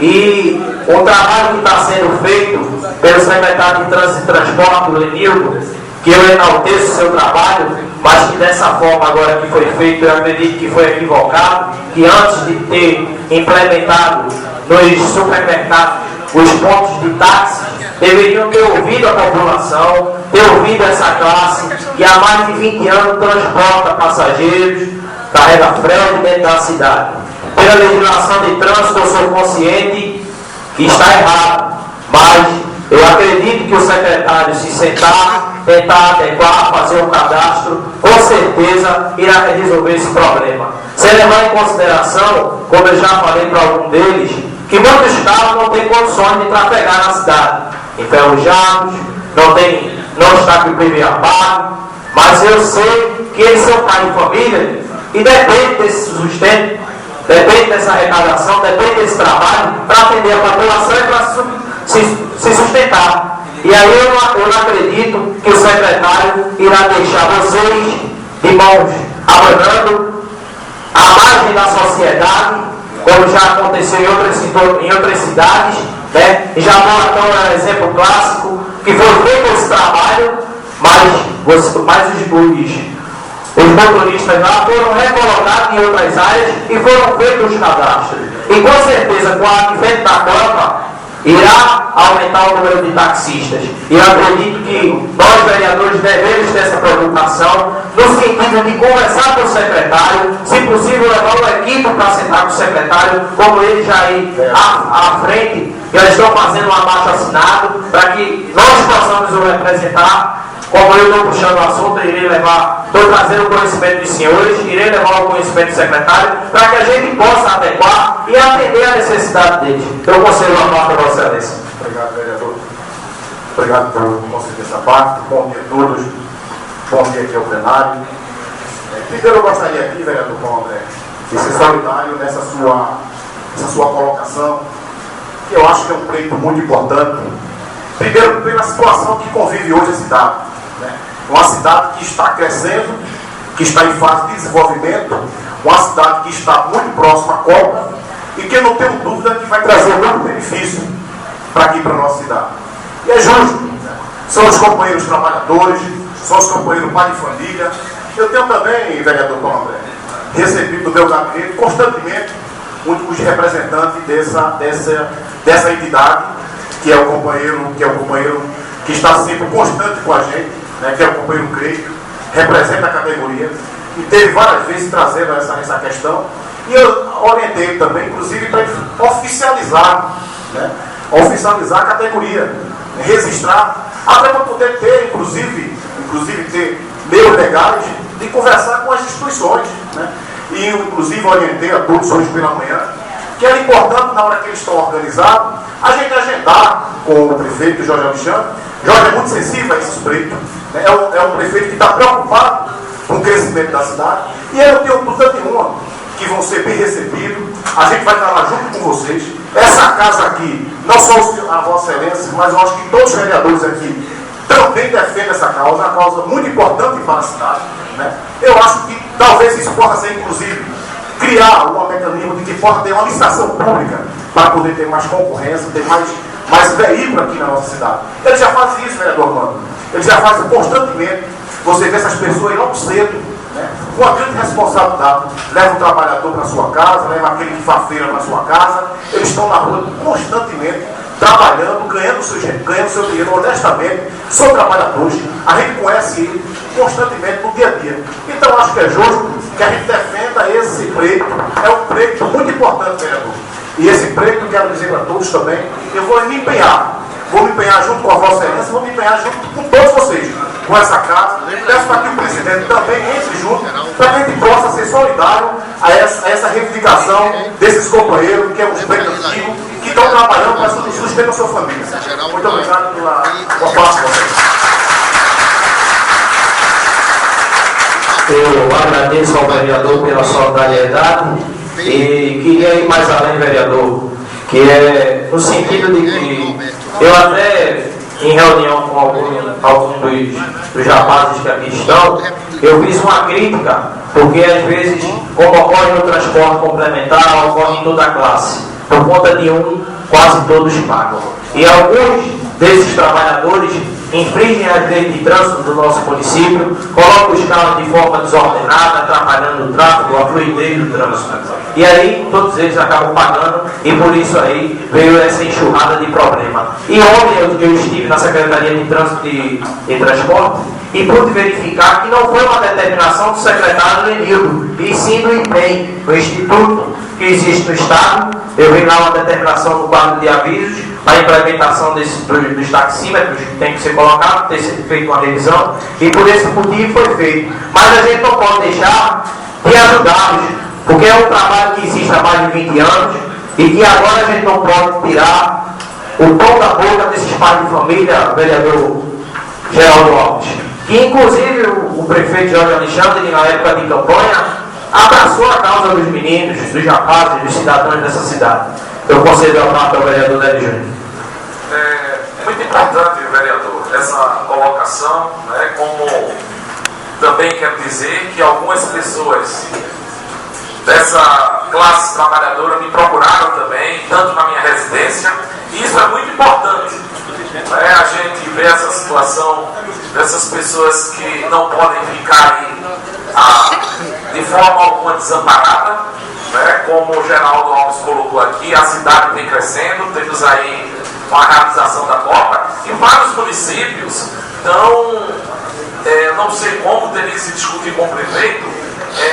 E o trabalho que está sendo feito pelo secretário de Trânsito e Transporte, o Lenildo, que eu enalteço o seu trabalho, mas que dessa forma agora que foi feito, eu acredito que foi equivocado, que antes de ter implementado nos supermercados os pontos de táxi, deveriam ter ouvido a população, ter ouvido essa classe que há mais de 20 anos transporta passageiros, carrega frete dentro da cidade. Pela legislação de trânsito eu sou consciente que está errado, mas eu acredito que o secretário, se sentar, tentar adequar, fazer um cadastro, com certeza irá resolver esse problema. Sem levar em consideração, como eu já falei para algum deles, que muitos carros não têm condições de trafegar na cidade, enferrujados, não está com o PVA pago, mas eu sei que eles são pai de família e depende desse sustento, depende dessa arrecadação, depende desse trabalho para atender a população e para se sustentar. E aí eu não acredito que o secretário irá deixar vocês de mãos abanando a margem da sociedade, como já aconteceu em outras cidades, né? E Jaboatão é um exemplo clássico, que foi feito esse trabalho, mas os motoristas lá foram recolocados em outras áreas e foram feitos os cadastros. E com certeza, com a advento da Copa, irá aumentar o número de taxistas. E eu acredito que nós, vereadores, devemos ter essa preocupação no sentido de conversar com o secretário, se possível levar uma equipe para sentar com o secretário, como ele já aí à frente, já estão fazendo uma marcha assinada, para que nós possamos o representar. Como eu estou puxando o assunto, estou trazendo o conhecimento dos senhores, irei levar o conhecimento do secretário, para que a gente possa adequar e atender a necessidade deles. Eu concedo a palavra para Vossa Excelência. Obrigado, vereador. Obrigado por conceder essa parte. Bom dia a todos. Bom dia aqui ao plenário. Primeiro eu gostaria aqui, vereador Paulo André, de ser solidário nessa sua colocação, que eu acho que é um pleito muito importante. Primeiro, pela situação que convive hoje a cidade. Uma cidade que está crescendo, que está em fase de desenvolvimento, uma cidade que está muito próxima à Copa e que eu não tenho dúvida que vai trazer muito benefício para aqui, para a nossa cidade. E é justo, são os companheiros trabalhadores, são os companheiros pai de família. Eu tenho também, vereador Paulo André, recebido do meu gabinete constantemente os representantes dessa entidade, que é o companheiro que está sempre constante com a gente, né, que é o companheiro Creio, representa a categoria, e teve várias vezes trazendo essa questão, e eu orientei também, inclusive, para oficializar, né, oficializar a categoria, registrar, até para poder ter, inclusive ter meios legais de conversar com as instituições, né, e inclusive orientei a todos hoje pela manhã, que era importante, na hora que eles estão organizados, a gente agendar com o prefeito Jorge Alexandre. Jorge é muito sensível a esses pleitos, né? É um prefeito que está preocupado com o crescimento da cidade, e eu não tenho dúvida nenhuma que vão ser bem recebidos. A gente vai estar lá junto com vocês. Essa casa aqui, não só a Vossa Excelência, mas eu acho que todos os vereadores aqui também defendem essa causa, uma causa muito importante para a cidade, né? Eu acho que talvez isso possa ser, inclusive, criar um mecanismo de que possa ter uma licitação pública para poder ter mais concorrência, ter mais veículo aqui na nossa cidade. Ele já faz isso, vereador Armando. Ele já faz constantemente. Você vê essas pessoas logo cedo, né, com a grande responsabilidade. Leva o trabalhador para sua casa, leva aquele que faz feira para sua casa. Eles estão na rua constantemente, trabalhando, ganhando seu dinheiro honestamente. São trabalhadores. A gente conhece ele constantemente no dia a dia. Então acho que é justo que a gente defenda esse pleito. É um pleito muito importante, vereador. E esse pleito, eu quero dizer para todos também, eu vou me empenhar. Vou me empenhar junto com a Vossa Excelência, vou me empenhar junto com todos vocês, com essa casa. Peço para que o presidente também entre junto, para que a gente possa ser solidário a essa reivindicação desses companheiros, que é os bem antigos, que estão trabalhando para sustentar a sua família. Muito obrigado pela palavra de vocês. Eu agradeço ao vereador pela solidariedade e queria ir mais além, vereador, que é no sentido de que eu até, em reunião com alguns dos rapazes que aqui estão, eu fiz uma crítica, porque às vezes, como ocorre no transporte complementar, ocorre em toda a classe. Por conta de quase todos pagam. E alguns desses trabalhadores infringem as leis de trânsito do nosso município, colocam os carros de forma desordenada, atrapalhando o tráfego, a fluidez do trânsito. E aí, todos eles acabam pagando, e por isso aí veio essa enxurrada de problema. E ontem eu estive na Secretaria de Trânsito e Transporte e pude verificar que não foi uma determinação do secretário Lenildo, e sim do IPEM, o instituto que existe no Estado. Eu vi lá uma determinação no quadro de avisos para a implementação dos taxímetros, que tem que ser colocado, tem que ser feita uma revisão, e por esse motivo foi feito. Mas a gente não pode deixar de ajudá-los, porque é um trabalho que existe há mais de 20 anos e que agora a gente não pode tirar o pão da boca desses pais de família, vereador Geraldo Alves. Que inclusive o prefeito Jorge Alexandre, na época de campanha, abraçou a causa dos meninos, dos rapazes, dos cidadãos dessa cidade. Eu concedo a palavra ao vereador Délio Júnior. É muito importante, vereador, essa colocação, né, como também quero dizer que algumas pessoas dessa classe trabalhadora me procuraram também, tanto na minha residência, e isso é muito importante. Né, a gente vê essa situação dessas pessoas que não podem ficar aí, de forma alguma desamparada, né, como o Geraldo Alves colocou aqui, a cidade vem crescendo, temos aí uma realização da Copa, e vários municípios estão, não sei como, teria que se discutir com o prefeito,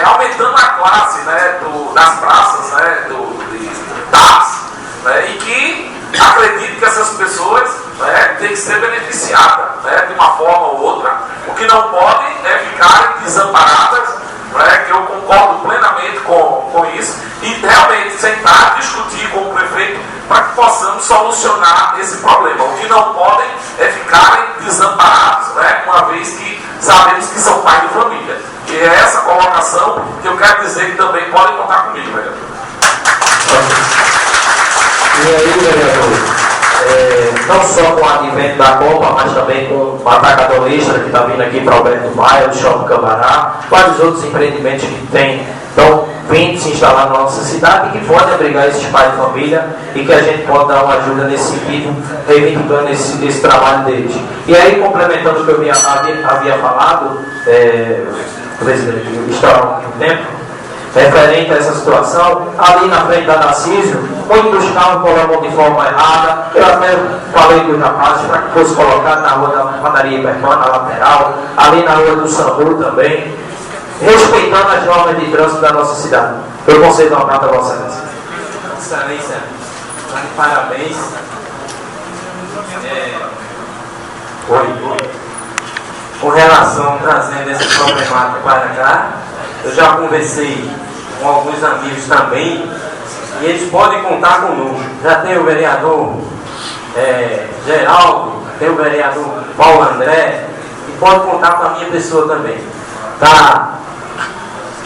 aumentando a classe, né, das praças, né, de táxi, né, e que acredito que essas pessoas, né, têm que ser beneficiadas, né, de uma forma ou outra. O que não podem é ficarem desamparadas, né, que eu concordo plenamente com isso, e realmente sentar, discutir com o prefeito para que possamos solucionar esse problema. O que não podem é ficarem desamparados, né, uma vez que sabemos que são pais de família. E é essa colocação que eu quero dizer que também podem contar comigo, vereador. E aí, vereador, não só com o advento da Copa, mas também com o atacador extra que está vindo aqui para Alberto Maia, do Shopping Camará, vários outros empreendimentos que estão vindo se instalar na nossa cidade e que podem abrigar esses pais de família e que a gente pode dar uma ajuda nesse sentido, reivindicando esse trabalho deles. E aí, complementando o que eu havia falado, presidente, está há um tempo, referente a essa situação, ali na frente da Narciso, muitos carros colocam de forma errada. Eu até falei com os rapazes para que fosse colocado na rua da Padaria Ibertona, na lateral, ali na rua do Sambu também, respeitando as normas de trânsito da nossa cidade. Eu concedo uma carta a Vossa Excelência. Excelência, parabéns. Com relação, trazendo esse problemático para cá, eu já conversei com alguns amigos também, e eles podem contar conosco. Já tem o vereador Geraldo, tem o vereador Paulo André, e pode contar com a minha pessoa também. Tá?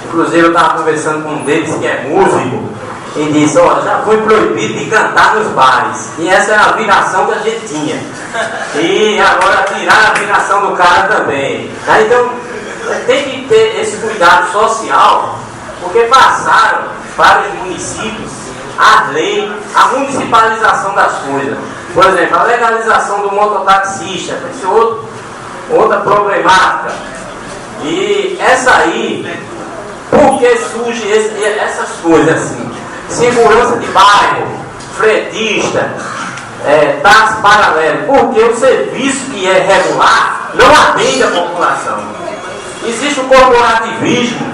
Inclusive eu estava conversando com um deles que é músico, e disse, olha, já foi proibido de cantar nos bares. E essa é a viração que a gente tinha. E agora tirar a viração do cara também. Então, tem que ter esse cuidado social, porque passaram vários municípios as leis, a municipalização das coisas. Por exemplo, a legalização do mototaxista, esse outra problemática. E essa aí, por que surge essas coisas assim? Segurança de bairro, fretista, táxi paralelo, porque o serviço que é regular não atende a população. Existe o corporativismo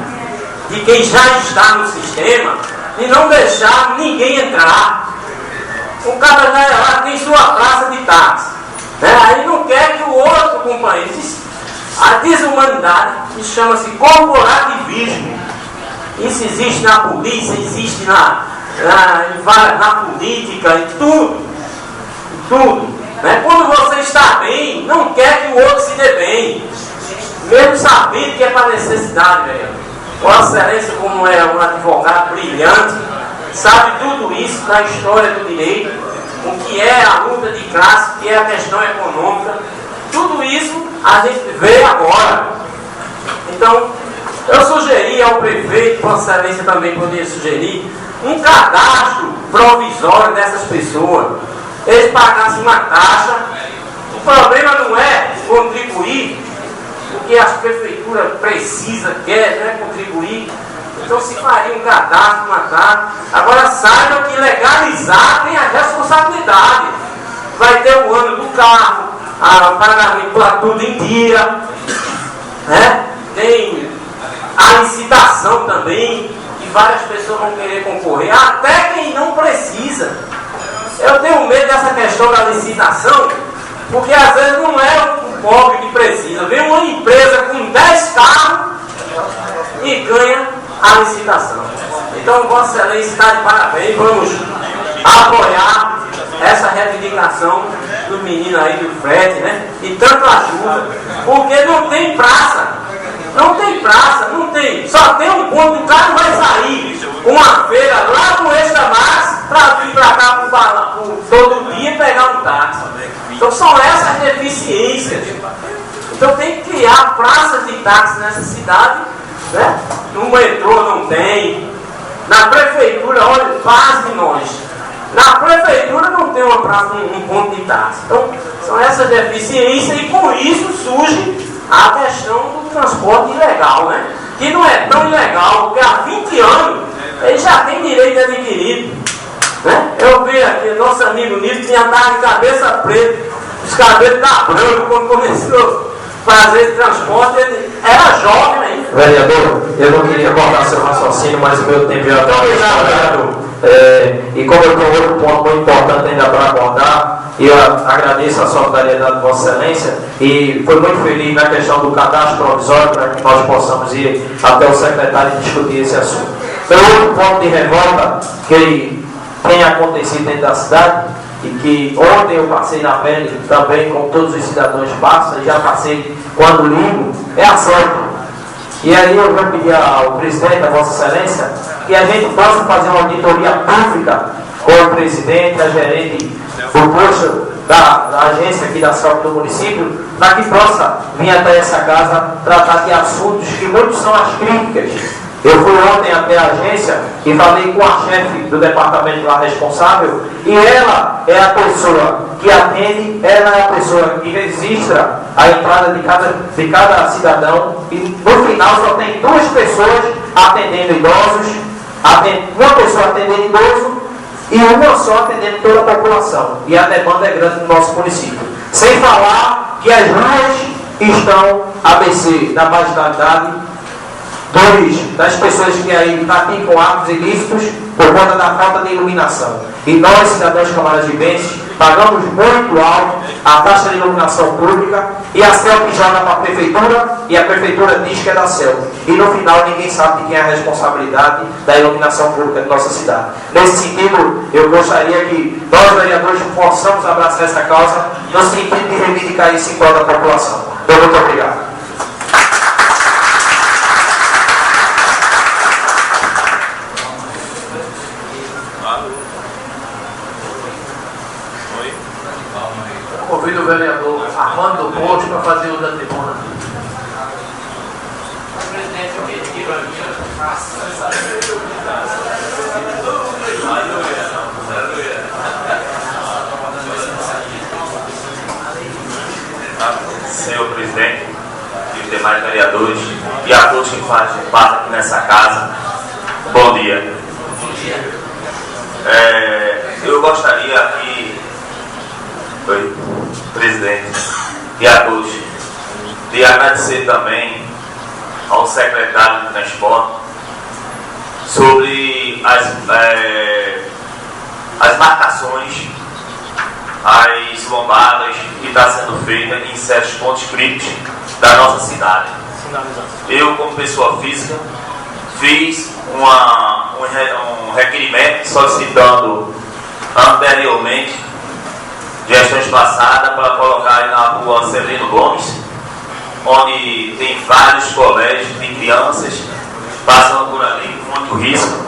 de quem já está no sistema e não deixar ninguém entrar. O cara já é lá, tem sua praça de táxi, né? Aí não quer que o outro companheiro. A desumanidade chama-se corporativismo. Isso existe na polícia, existe na política, em tudo. Né? Quando você está bem, não quer que o outro se dê bem, mesmo sabendo que é para necessidade, velho. Vossa Excelência, como é um advogado brilhante, sabe tudo isso da história do direito, o que é a luta de classe, o que é a questão econômica, tudo isso a gente vê agora. Então, eu sugeri ao prefeito, Vossa Excelência também poderia sugerir, um cadastro provisório dessas pessoas. Eles pagassem uma taxa. O problema não é contribuir, porque as prefeituras precisam, querem, né, contribuir. Então se faria um cadastro, uma taxa. Agora saibam que legalizar tem a responsabilidade. Vai ter o ano do carro, o pagamento para tudo em dia, né? Tem a licitação também, que várias pessoas vão querer concorrer, até quem não precisa. Eu tenho medo dessa questão da licitação, porque às vezes não é o pobre que precisa. Vem uma empresa com 10 carros e ganha a licitação. Então, Vossa Excelência está de parabéns. Vamos apoiar essa reivindicação do menino aí do frete, né? E tanto ajuda, porque não tem praça. Não tem praça, não tem. Só tem um ponto, o cara vai sair uma feira lá no Extra Max para vir para cá por todo dia e pegar um táxi. Então são essas deficiências. Então tem que criar praças de táxi nessa cidade, né? No metrô não tem. Na prefeitura, olha, quase nós. Na prefeitura não tem uma praça, um ponto de táxi. Então são essas deficiências e com isso surge a questão do transporte ilegal, né? Que não é tão ilegal, porque há 20 anos ele já tem direito adquirido, né? Eu vi aqui, nosso amigo Nilson tinha andado de cabeça preta, os cabelos da branco, quando começou a fazer esse transporte, ele era jovem ainda. Vereador, eu não queria cortar seu raciocínio, mas o meu tempo já está estourado. E como eu tenho outro ponto muito importante ainda para abordar, eu agradeço a solidariedade de Vossa Excelência e fui muito feliz na questão do cadastro provisório para que nós possamos ir até o secretário e discutir esse assunto. Meu outro ponto de revolta que tem acontecido dentro da cidade e que ontem eu passei na pele também, como todos os cidadãos passam, e já passei quando ligo, é assalto. E aí eu vou pedir ao presidente, a Vossa Excelência, que a gente possa fazer uma auditoria pública com o presidente, a gerente do posto da agência aqui da saúde do município, para que possa vir até essa casa tratar de assuntos que muitos são as críticas. Eu fui ontem até a agência e falei com a chefe do departamento lá responsável, e ela é a pessoa que atende, ela é a pessoa que registra a entrada de cada cidadão, e no final só tem 2 pessoas atendendo idosos, uma pessoa atendendo idoso e uma só atendendo toda a população. E a demanda é grande no nosso município. Sem falar que as ruas estão ABC da marginalidade, das pessoas que aí praticam atos ilícitos por conta da falta de iluminação. E nós, cidadãos camaragibenses, pagamos muito alto a taxa de iluminação pública, e a CELP joga para a prefeitura e a prefeitura diz que é da CELP. E no final ninguém sabe de quem é a responsabilidade da iluminação pública de nossa cidade. Nesse sentido, eu gostaria que nós, vereadores, possamos abraçar essa causa no sentido de reivindicar isso em prol da população. Então, muito obrigado. Convido o vereador Armando do Posto para fazer o da tribuna. Presidente, eu retiro a minha. demais vereadores e a todos que fazem parte aqui nessa casa. Bom dia. Eu gostaria aqui, presidente, e a todos, de agradecer também ao secretário de transporte sobre as marcações, as lombadas que está sendo feita em certos pontos críticos da nossa cidade. Eu, como pessoa física, fiz um requerimento solicitando anteriormente, gestões passadas, para colocar aí na rua Severino Gomes, onde tem vários colégios de crianças passando por ali com muito risco,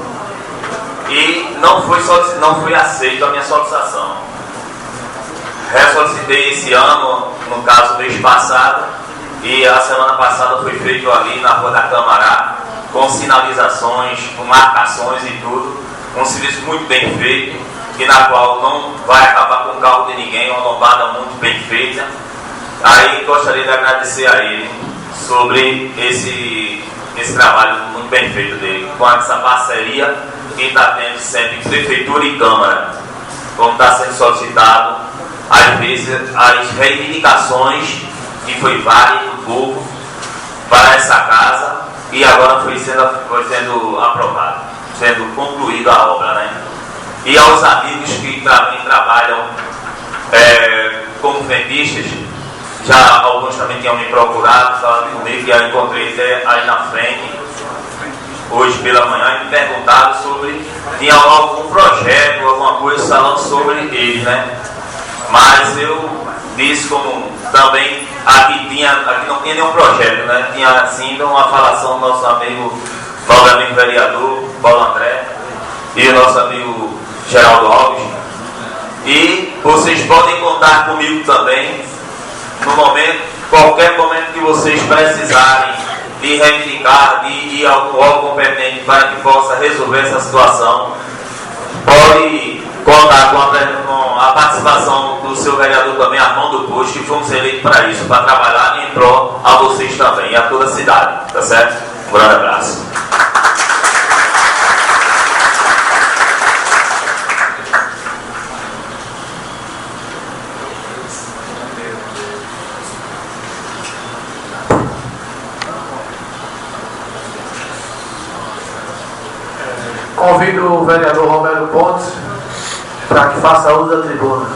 e não foi aceita a minha solicitação. Ressolicitei esse ano, no caso mês passado, e a semana passada foi feito ali na rua da Camará, com sinalizações, com marcações e tudo, um serviço muito bem feito, e na qual não vai acabar com o carro de ninguém, uma lombada muito bem feita. Aí gostaria de agradecer a ele sobre esse trabalho muito bem feito dele, com essa parceria que está tendo sempre Prefeitura e Câmara, como está sendo solicitado, às vezes, as reivindicações que foi válido do povo para essa casa, e agora foi sendo aprovado, sendo concluída a obra, né? E aos amigos que também trabalham como frentistas, já alguns também tinham me procurado, falando comigo, que eu encontrei até aí na frente, hoje pela manhã, e me perguntaram sobre, tinha algum projeto, alguma coisa falando sobre ele, né? Mas eu disse como também aqui não tinha nenhum projeto, né? Tinha assim uma falação do nosso amigo, nosso amigo vereador Paulo André e o nosso amigo Geraldo Alves. E vocês podem contar comigo também no momento, qualquer momento que vocês precisarem de reivindicar, de ir ao órgão competente para que possa resolver essa situação. Pode contar com a participação do seu vereador também, Armando Bush, que fomos eleitos para isso, para trabalhar em prol a vocês também e a toda a cidade, tá certo? Um grande abraço. Convido o vereador Romero Pontes para que faça uso da tribuna.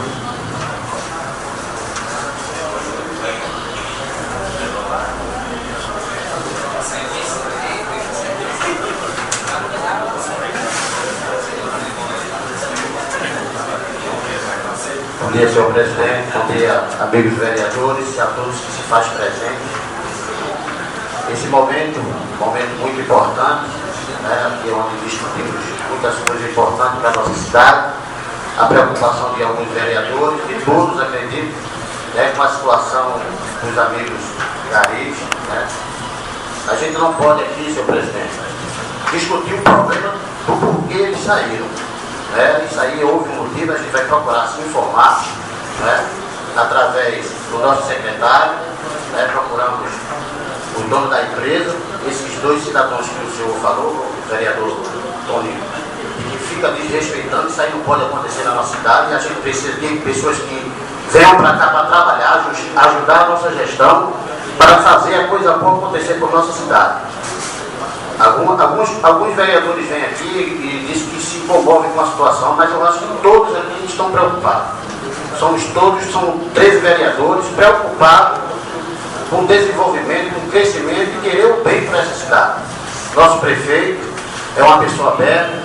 Bom dia, senhor presidente, bom dia, amigos vereadores e a todos que se fazem presentes. Esse momento muito importante, né, aqui é onde discutimos muitas coisas importantes para a nossa cidade, a preocupação de alguns vereadores, de todos, acredito, né, com a situação dos amigos garis, né. A gente não pode aqui, senhor presidente, discutir o problema do porquê eles saíram. Né. Isso aí houve um motivo, a gente vai procurar se informar, né, através do nosso secretário, né, procuramos o dono da empresa, esses dois cidadãos que o senhor falou, o vereador Tony, que fica desrespeitando, isso aí não pode acontecer na nossa cidade, e a gente precisa de pessoas que venham para cá para trabalhar, ajudar a nossa gestão, para fazer a coisa boa acontecer por nossa cidade. Alguns vereadores vêm aqui e dizem que se comovem com a situação, mas eu acho que todos aqui estão preocupados. São 13 vereadores preocupados com o desenvolvimento, com o crescimento e querer o bem para essa cidade. Nosso prefeito é uma pessoa aberta,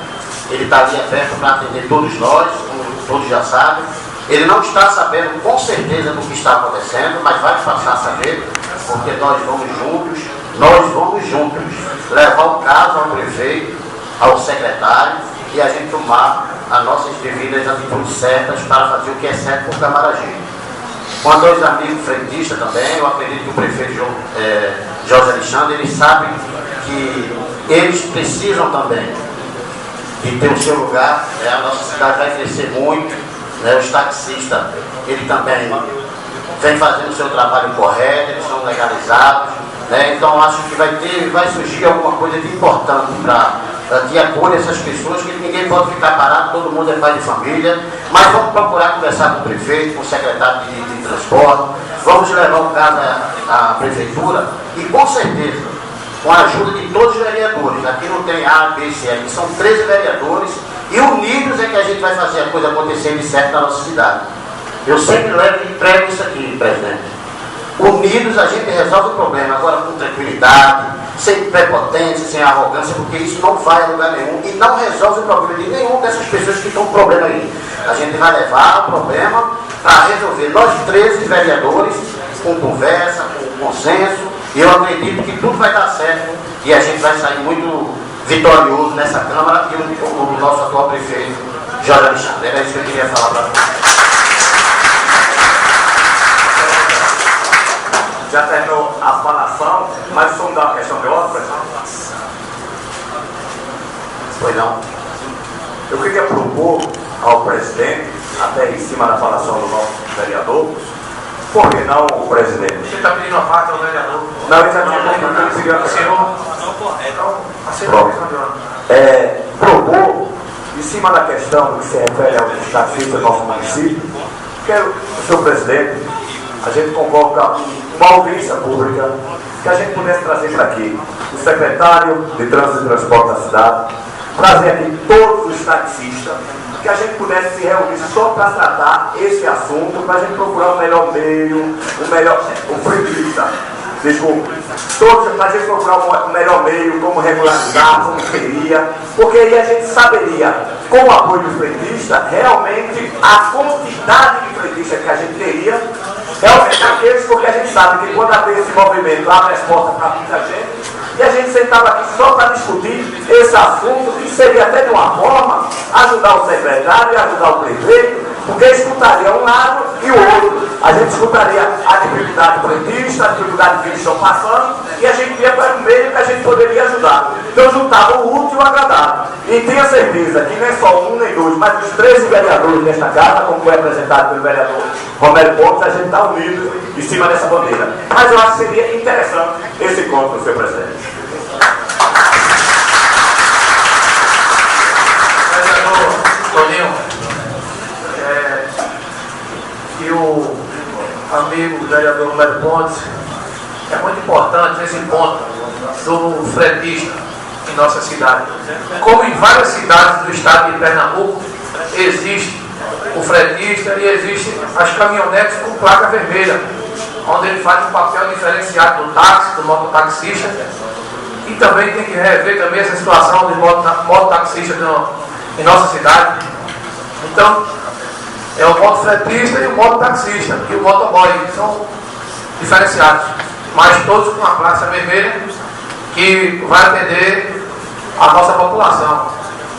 ele está ali aberto para atender todos nós, como todos já sabem. Ele não está sabendo com certeza do que está acontecendo, mas vai passar a saber, porque nós vamos juntos levar o caso ao prefeito, ao secretário, e a gente tomar as nossas devidas atitudes certas para fazer o que é certo por Camaragibe. Com dois amigos frentistas também, eu acredito que o prefeito José Alexandre, ele sabe que eles precisam também de ter o seu lugar, né? A nossa cidade vai crescer muito, né? Os taxistas, ele também vem fazendo o seu trabalho correto, eles são legalizados, né? Então acho que vai surgir alguma coisa de importante para que acolha essas pessoas, que ninguém pode ficar parado, todo mundo é pai de família, mas vamos procurar conversar com o prefeito, com o secretário de transporte, vamos levar o caso à prefeitura e com certeza, com a ajuda de todos os vereadores, aqui não tem A, B, C, aqui são 13 vereadores e unidos é que a gente vai fazer a coisa acontecer de certo na nossa cidade. Eu sempre levo e prego isso aqui, presidente. Unidos a gente resolve o problema, agora com tranquilidade, sem prepotência, sem arrogância, porque isso não vai a lugar nenhum e não resolve o problema de nenhuma dessas pessoas que estão com problema aí. A gente vai levar o problema para resolver, nós 13 vereadores, com conversa, com consenso, e eu acredito que tudo vai dar certo e a gente vai sair muito vitorioso nessa Câmara e o nosso atual prefeito, Jorge Alexandre. Era isso que eu queria falar para vocês. Já terminou a falação, mas vamos dar uma questão de ordem, pessoal? Pois não. Eu queria propor ao presidente, até em cima da falação do nosso vereador, por que não o presidente? Você está pedindo a parte ao vereador? Não, ele já tinha pedido, ele seguiu a questão. Propor, em cima da questão do que se refere ao estatística do nosso município, que o senhor presidente, a gente convoca uma audiência pública que a gente pudesse trazer para aqui o secretário de Trânsito e Transporte da cidade, trazer aqui todos os taxistas, que a gente pudesse se reunir só para tratar esse assunto, para a gente procurar o melhor meio, o frentista, desculpe, todos, para a gente procurar o melhor meio, como regularizar, como seria, porque aí a gente saberia, com o apoio do frentista, realmente a quantidade de frentistas que a gente teria, realmente aqueles, porque a gente sabe que quando haver esse movimento abre as portas para muita gente, e a gente sentava aqui só para discutir esse assunto, que seria até de uma forma ajudar o secretário e ajudar o prefeito, porque escutaria um lado e o outro. A gente escutaria a dificuldade frentista, a dificuldade que eles estão passando, e a gente ia para o meio que a gente poderia ajudar. Então juntava o útil e o agradável. E tenha certeza que não é só um nem dois, mas os 13 vereadores desta casa, como foi apresentado pelo vereador Romero Pontes, a gente está unido em cima dessa bandeira. Mas eu acho que seria interessante esse encontro, senhor presidente. Vereador Toninho, e o amigo vereador Romero Pontes, é muito importante esse ponto do fretista em nossa cidade. Como em várias cidades do estado de Pernambuco, existe o fretista e existem as caminhonetes com placa vermelha, onde ele faz um papel diferenciado do táxi, do mototaxista, e também tem que rever também essa situação dos mototaxistas em nossa cidade. Então, é o motofretista e o mototaxista e o motoboy, são diferenciados, mas todos com a placa vermelha que vai atender a nossa população.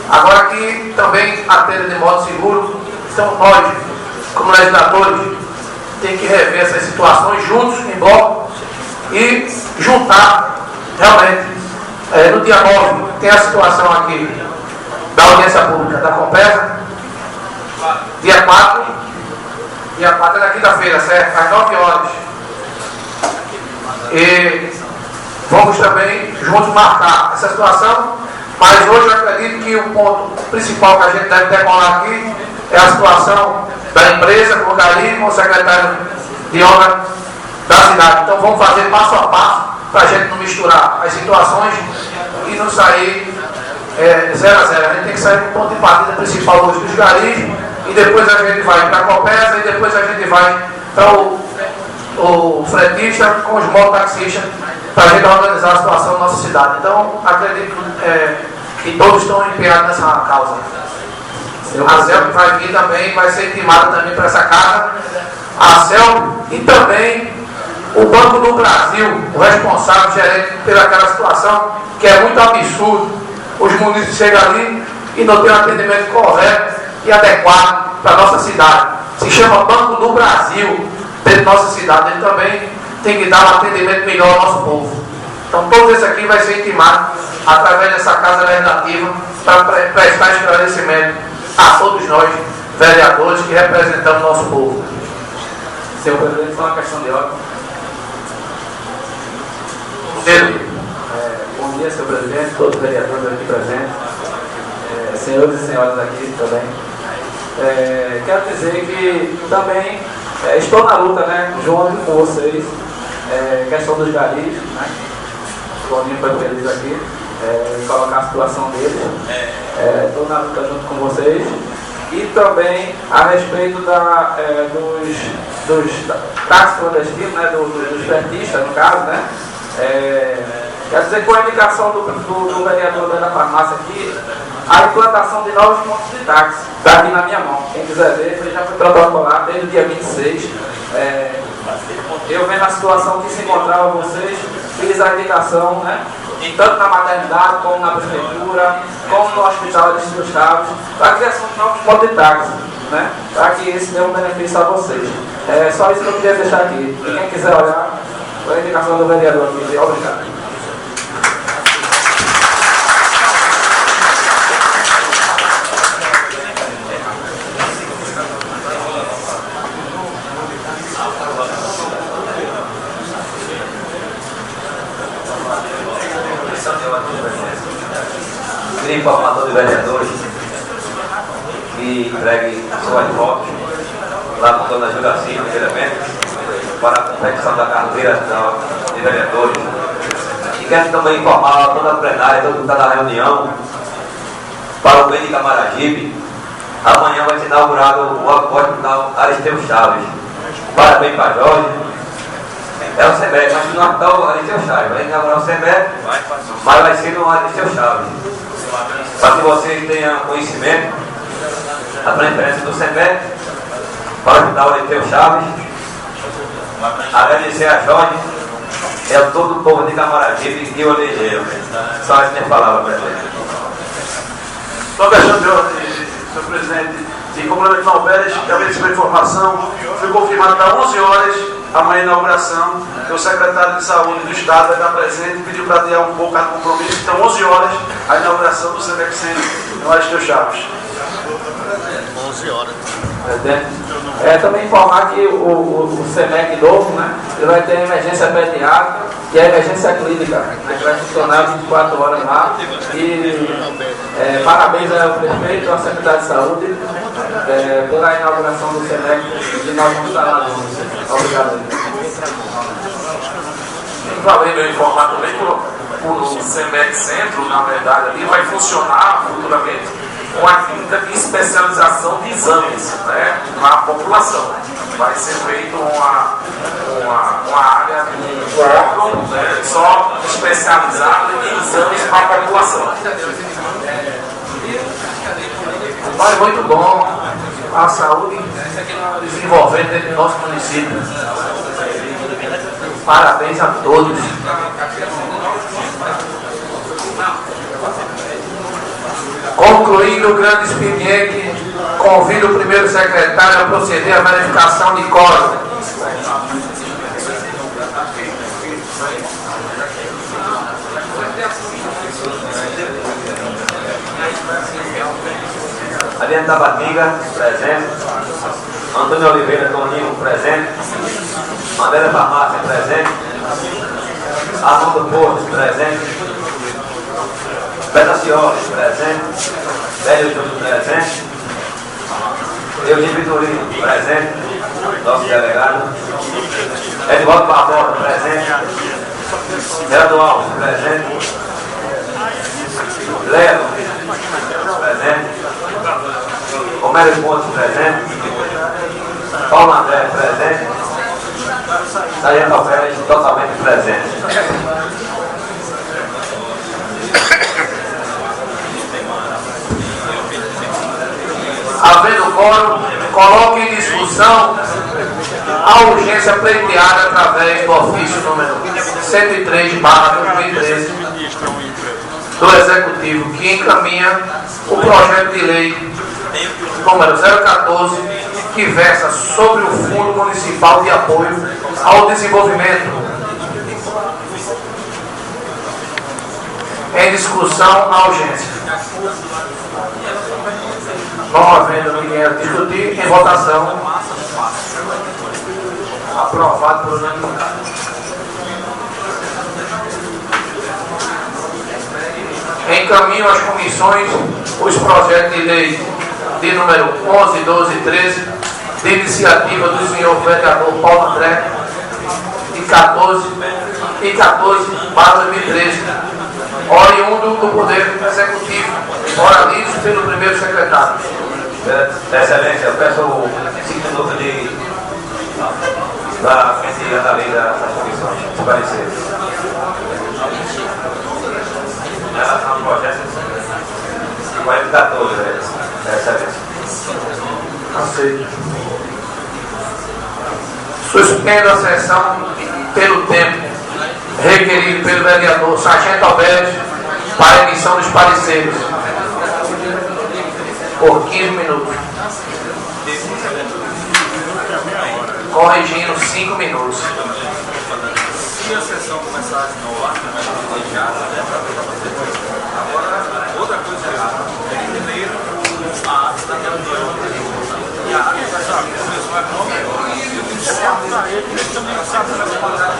Agora que também atende de modo seguro, então nós, como legisladores, tem que rever essas situações juntos, em bloco, e juntar realmente. No dia 9 tem a situação aqui da audiência pública da Compesa, dia 4 é na quinta-feira, certo? Às 9 horas. E vamos também juntos marcar essa situação, mas hoje eu acredito que o ponto principal que a gente deve decolar aqui é a situação da empresa, com o Garim, com o secretário de obra da cidade. Então vamos fazer passo a passo para a gente não misturar as situações e não sair 0 a 0. A gente tem que sair do ponto de partida principal hoje dos garis, e depois a gente vai para a Copesa, e depois a gente vai para o fretista com os mototaxistas, para a gente organizar a situação da nossa cidade. Então acredito que todos estão empenhados nessa causa. A CELP vai vir também, vai ser intimada também para essa casa, a CELP e também o Banco do Brasil, o responsável, gerente pelaquela situação, que é muito absurdo. Os munícipes chegam ali e não tem um atendimento correto e adequado para a nossa cidade. Se chama Banco do Brasil, dentro da nossa cidade. Ele também tem que dar um atendimento melhor ao nosso povo. Então, todo isso aqui vai ser intimado através dessa Casa Legislativa para prestar esclarecimento a todos nós, vereadores, que representamos o nosso povo. Senhor presidente, só uma questão de ordem. Bom dia, senhor presidente, todos os vereadores aqui presentes, senhores e senhoras aqui também. Quero dizer que também estou na luta, né, junto com vocês, questão dos garis, né? O Toninho foi feliz aqui, colocar a situação deles. Estou na luta junto com vocês. E também a respeito dos táxis clandestinos, né, dos frentistas, no caso, né? Quer dizer, com a indicação do vereador da farmácia aqui, a implantação de novos pontos de táxi está aqui na minha mão. Quem quiser ver, já foi protocolado desde o dia 26. Eu vendo a situação que se encontrava vocês, fiz a indicação, né? Tanto na maternidade, como na prefeitura, como no hospital de Silvio Chaves, para a criação de novos pontos de táxi, né? Para que isso dê um benefício a vocês. Só isso que eu queria deixar aqui. E quem quiser olhar, foi a indicação do vereador aqui. Obrigado. Informador de vereadores que entregue suas votos lá com a dona Juraci, primeiramente, para a competição da carteira de vereadores. E quero também informar toda a plenária, todo mundo que está na reunião, para o bem de Camaragibe. Amanhã vai ser inaugurado o hospital Aristeu Chaves. Parabéns para Jorge. É o CEMEC, mas não está o Aristeu Chaves. Vai inaugurar o CEMEC, mas vai ser no Aristeu Chaves. Para que vocês tenham conhecimento da preferência do CEMEC para ajudar o Aristeu Chaves. Agradecer a Jorge, todo o povo de Camaragibe que o elegeu. Só as minhas palavras, presidente. Estou deixando, senhor presidente, e complemento não Pérez, acabei de receber informação, foi confirmado para 11 horas amanhã a inauguração, que o secretário de Saúde do Estado vai estar presente e pediu para adiar um pouco a compromisso. Então, 11 horas, a inauguração do CEMEC Centro no Aristeu Chaves. 11 horas. Também informar que o CEMEC novo, né, ele vai ter a emergência pediátrica e a emergência clínica, que vai funcionar 24 horas lá. E parabéns ao prefeito e ao secretário de Saúde pela inauguração do CEMEC de nós vamos estar lá. Obrigado. Valendo eu informar também que o CEMEC Centro, na verdade, ali vai funcionar futuramente com a clínica de especialização de exames, né, para a população. Vai ser feita uma área, um órgão, né, só especializado em exames para a população. Olha, muito bom a saúde desenvolvendo dentro do nosso município. Parabéns a todos. Concluído o grande expediente, convido o primeiro secretário a proceder à verificação de quórum. Adriano Tabatiga, presente. Antônio Oliveira Toninho, presente. Mandela Farmácia, presente. Armando Porto, presente. Beta Cioli, presente. Velho Júnior, presente. Eugênio Vitorino, presente. Nosso delegado. Edvaldo Barbosa, presente. Gerardo Alves, presente. Lelo, presente. Homero Pontes, presente. Paulo André, presente. Sargento Alfredo, totalmente presente. Havendo quórum, coloque em discussão a urgência pleiteada através do ofício número 103/2013 do Executivo, que encaminha o projeto de lei número 014, que versa sobre o Fundo Municipal de Apoio ao Desenvolvimento. Em discussão, a urgência. Não havendo ninguém a discutir, em votação, aprovado por unanimidade. Encaminho às comissões os projetos de lei de número 11, 12 e 13, de iniciativa do senhor vereador Paulo André, e 14/2013, oriundo do Poder Executivo, oralizo pelo primeiro secretário. Excelência, eu peço 5 minutos para a gente analisar as comissões, se parecer. Em relação ao projeto 4014, excelência. Aceito. Suspendo a sessão pelo tempo requerido pelo vereador Sargento Alberto para emissão dos pareceres. Por 15 minutos. Corrigindo 5 minutos. Se a sessão começar às 9, agora, outra coisa é ler a ata da reunião. E a ata da reunião começou às 9 horas. Eles também sabem que vai falar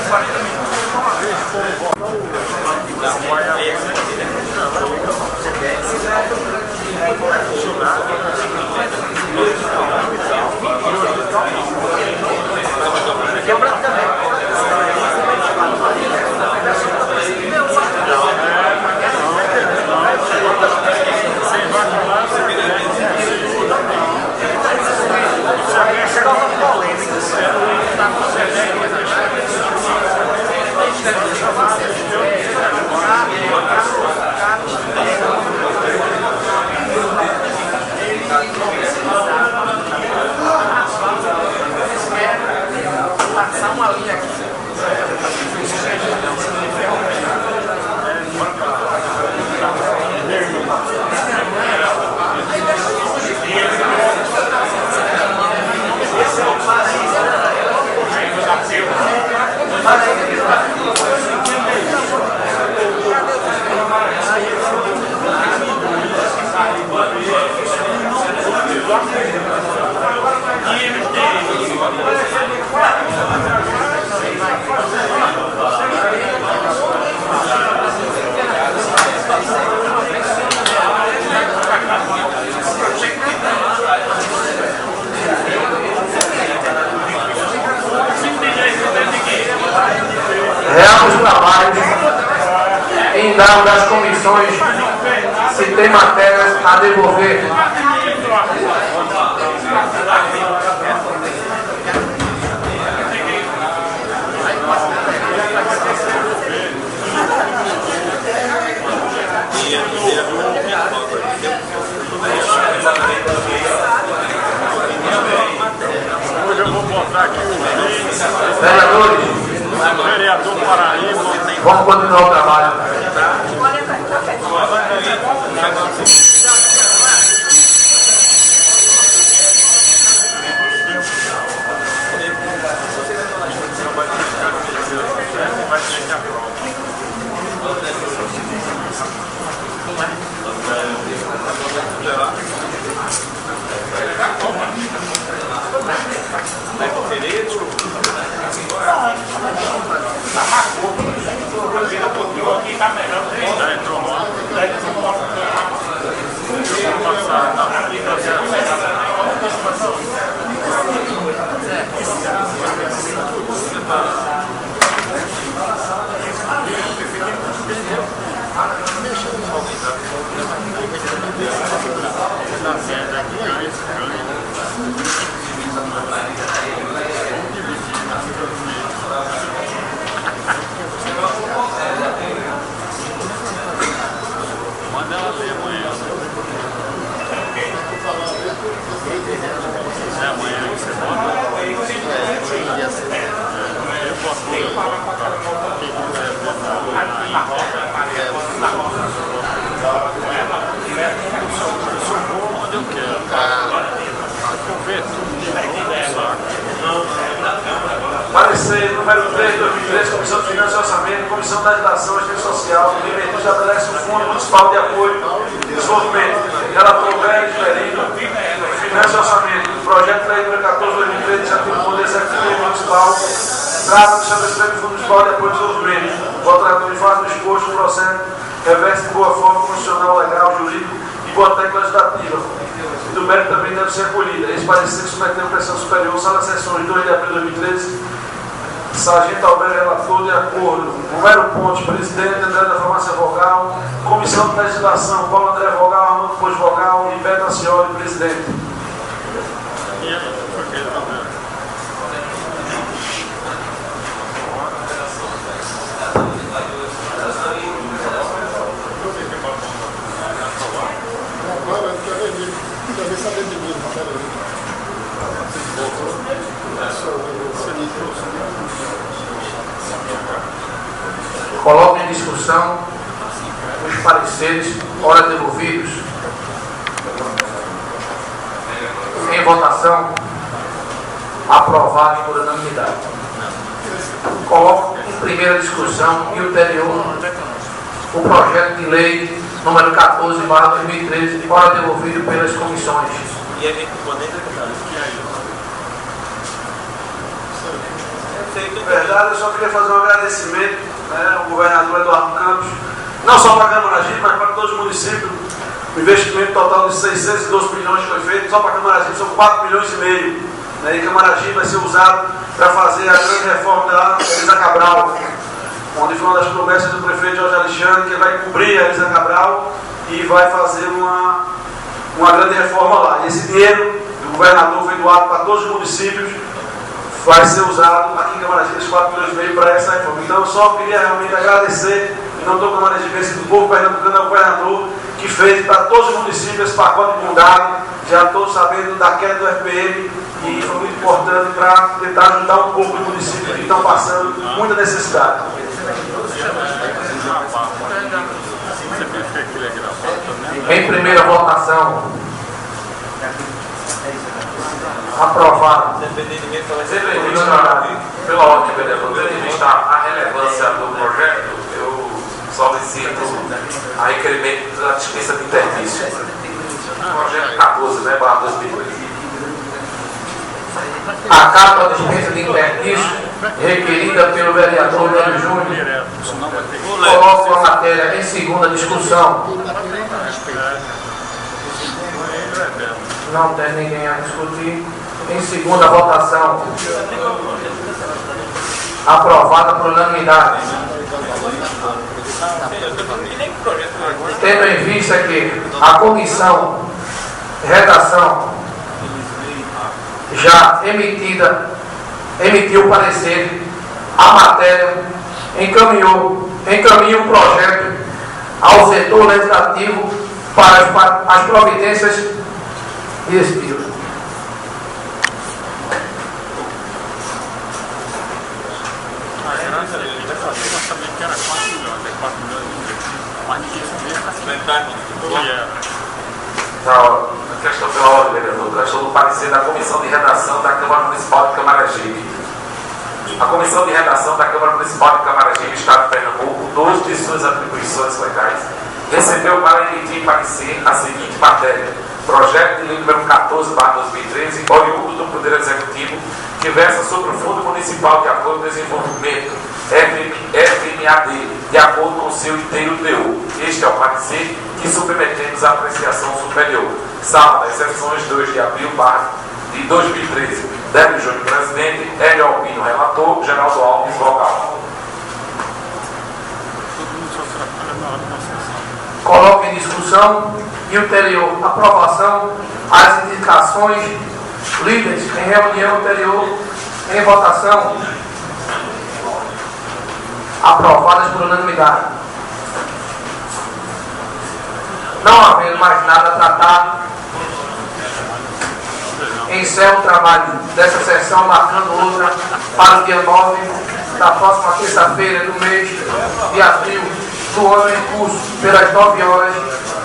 40 minutos. Uma vez, Real os trabalhos em dado das comissões se tem matérias a devolver. hoje eu vou botar aqui o Vereadores, vereador Paraíba. vamos continuar o trabalho. Manda ela ler amanhã. É amanhã que você bota. Eu posso onde eu quero. Parecer número 3, 2013, Comissão de Finanças e Orçamento, Comissão da Agitação e Assistência Social, o Liberty estabelece o Fundo Municipal de Apoio e Desenvolvimento. Relator Velho Ferino, Finanças e Orçamento, Projeto de Lei número 14, 2013, Iniciativa do Poder Executivo Municipal, trata do estabelecimento do Fundo Municipal de Apoio e Desenvolvimento. O voto de fase do exposto procede reveste de boa forma constitucional, legal, jurídico e boa técnica legislativa. E do mérito também deve ser acolhida. Esse parecer submeteu pressão superior, sala de sessões 2 de abril de 2013, Sargento Alberto, relator, de acordo. Romero Ponte, presidente, André da Farmácia Vogal, Comissão de Legislação, Paulo André Vogal, Armando Pôs Vogal e Beto Acioli, presidente. Coloco em discussão os pareceres, ora devolvidos. Em votação, aprovado por unanimidade. Coloco em primeira discussão e ulterior o projeto de lei número 14/2013, ora devolvido pelas comissões. E a gente poder Na verdade, eu só queria fazer um agradecimento ao governador Eduardo Campos, não só para a Camaragibe, mas para todos os municípios. O investimento total de 612 milhões foi feito, só para a Camaragibe são 4,5 milhões. E Camaragibe vai ser usado para fazer a grande reforma da Elisa Cabral, onde foi uma das promessas do prefeito Jorge Alexandre, que vai cobrir a Elisa Cabral e vai fazer uma grande reforma lá. E esse dinheiro, o governador foi doado para todos os municípios, vai ser usado aqui em Camaragibe, esses 4,5 milhões para essa reforma. Então eu só queria realmente agradecer, em nome do camaragibense, do povo pernambucano, ao governador, que fez para todos os municípios esse pacote de bondade. Já todos sabendo da queda do FPM e foi muito importante para tentar ajudar um pouco os municípios que estão passando muita necessidade. Em primeira votação, aprovado. Pela ordem, vereador, tendo em vista a relevância do projeto, eu solicito a requerimento da dispensa de intervício. Projeto 14, né, barra 2013. Acato a dispensa de intervício requerida pelo vereador Délio Júnior. Coloco a matéria em segunda discussão. Não tem ninguém a discutir. Em segunda votação, aprovada por unanimidade. Tendo em vista que a comissão redação já emitiu parecer, a matéria encaminha o projeto ao setor legislativo para as providências de estilo. A questão pela ordem, vereador, a questão do parecer da Comissão de Redação da Câmara Municipal de Camaragibe. A Comissão de Redação da Câmara Municipal de Camaragibe, Estado de Pernambuco, 2 de suas atribuições legais, recebeu para emitir parecer a seguinte matéria: projeto de lei número 14/2013, oriundo do Poder Executivo, que versa sobre o Fundo Municipal de Apoio ao Desenvolvimento, FMAD, de acordo com o seu inteiro teor. Este é o parecer que submetemos à apreciação superior. Sala das sessões 2 de abril de 2013. Délio Júnior, presidente. Hélio Albino, relator. Geraldo Alves, vogal. Coloco em discussão e ulterior aprovação as indicações lidas em reunião anterior em votação, aprovadas por unanimidade. Não havendo mais nada a tratar, encerro o trabalho dessa sessão, marcando outra para o dia 9 da próxima terça-feira do mês de abril do ano em curso, pelas 9 horas,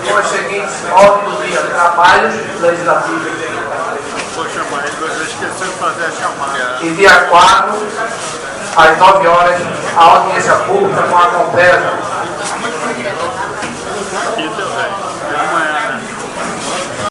com as seguintes ordens do dia: trabalhos legislativos. E dia 4, às 9 horas, a audiência pública com a Compesa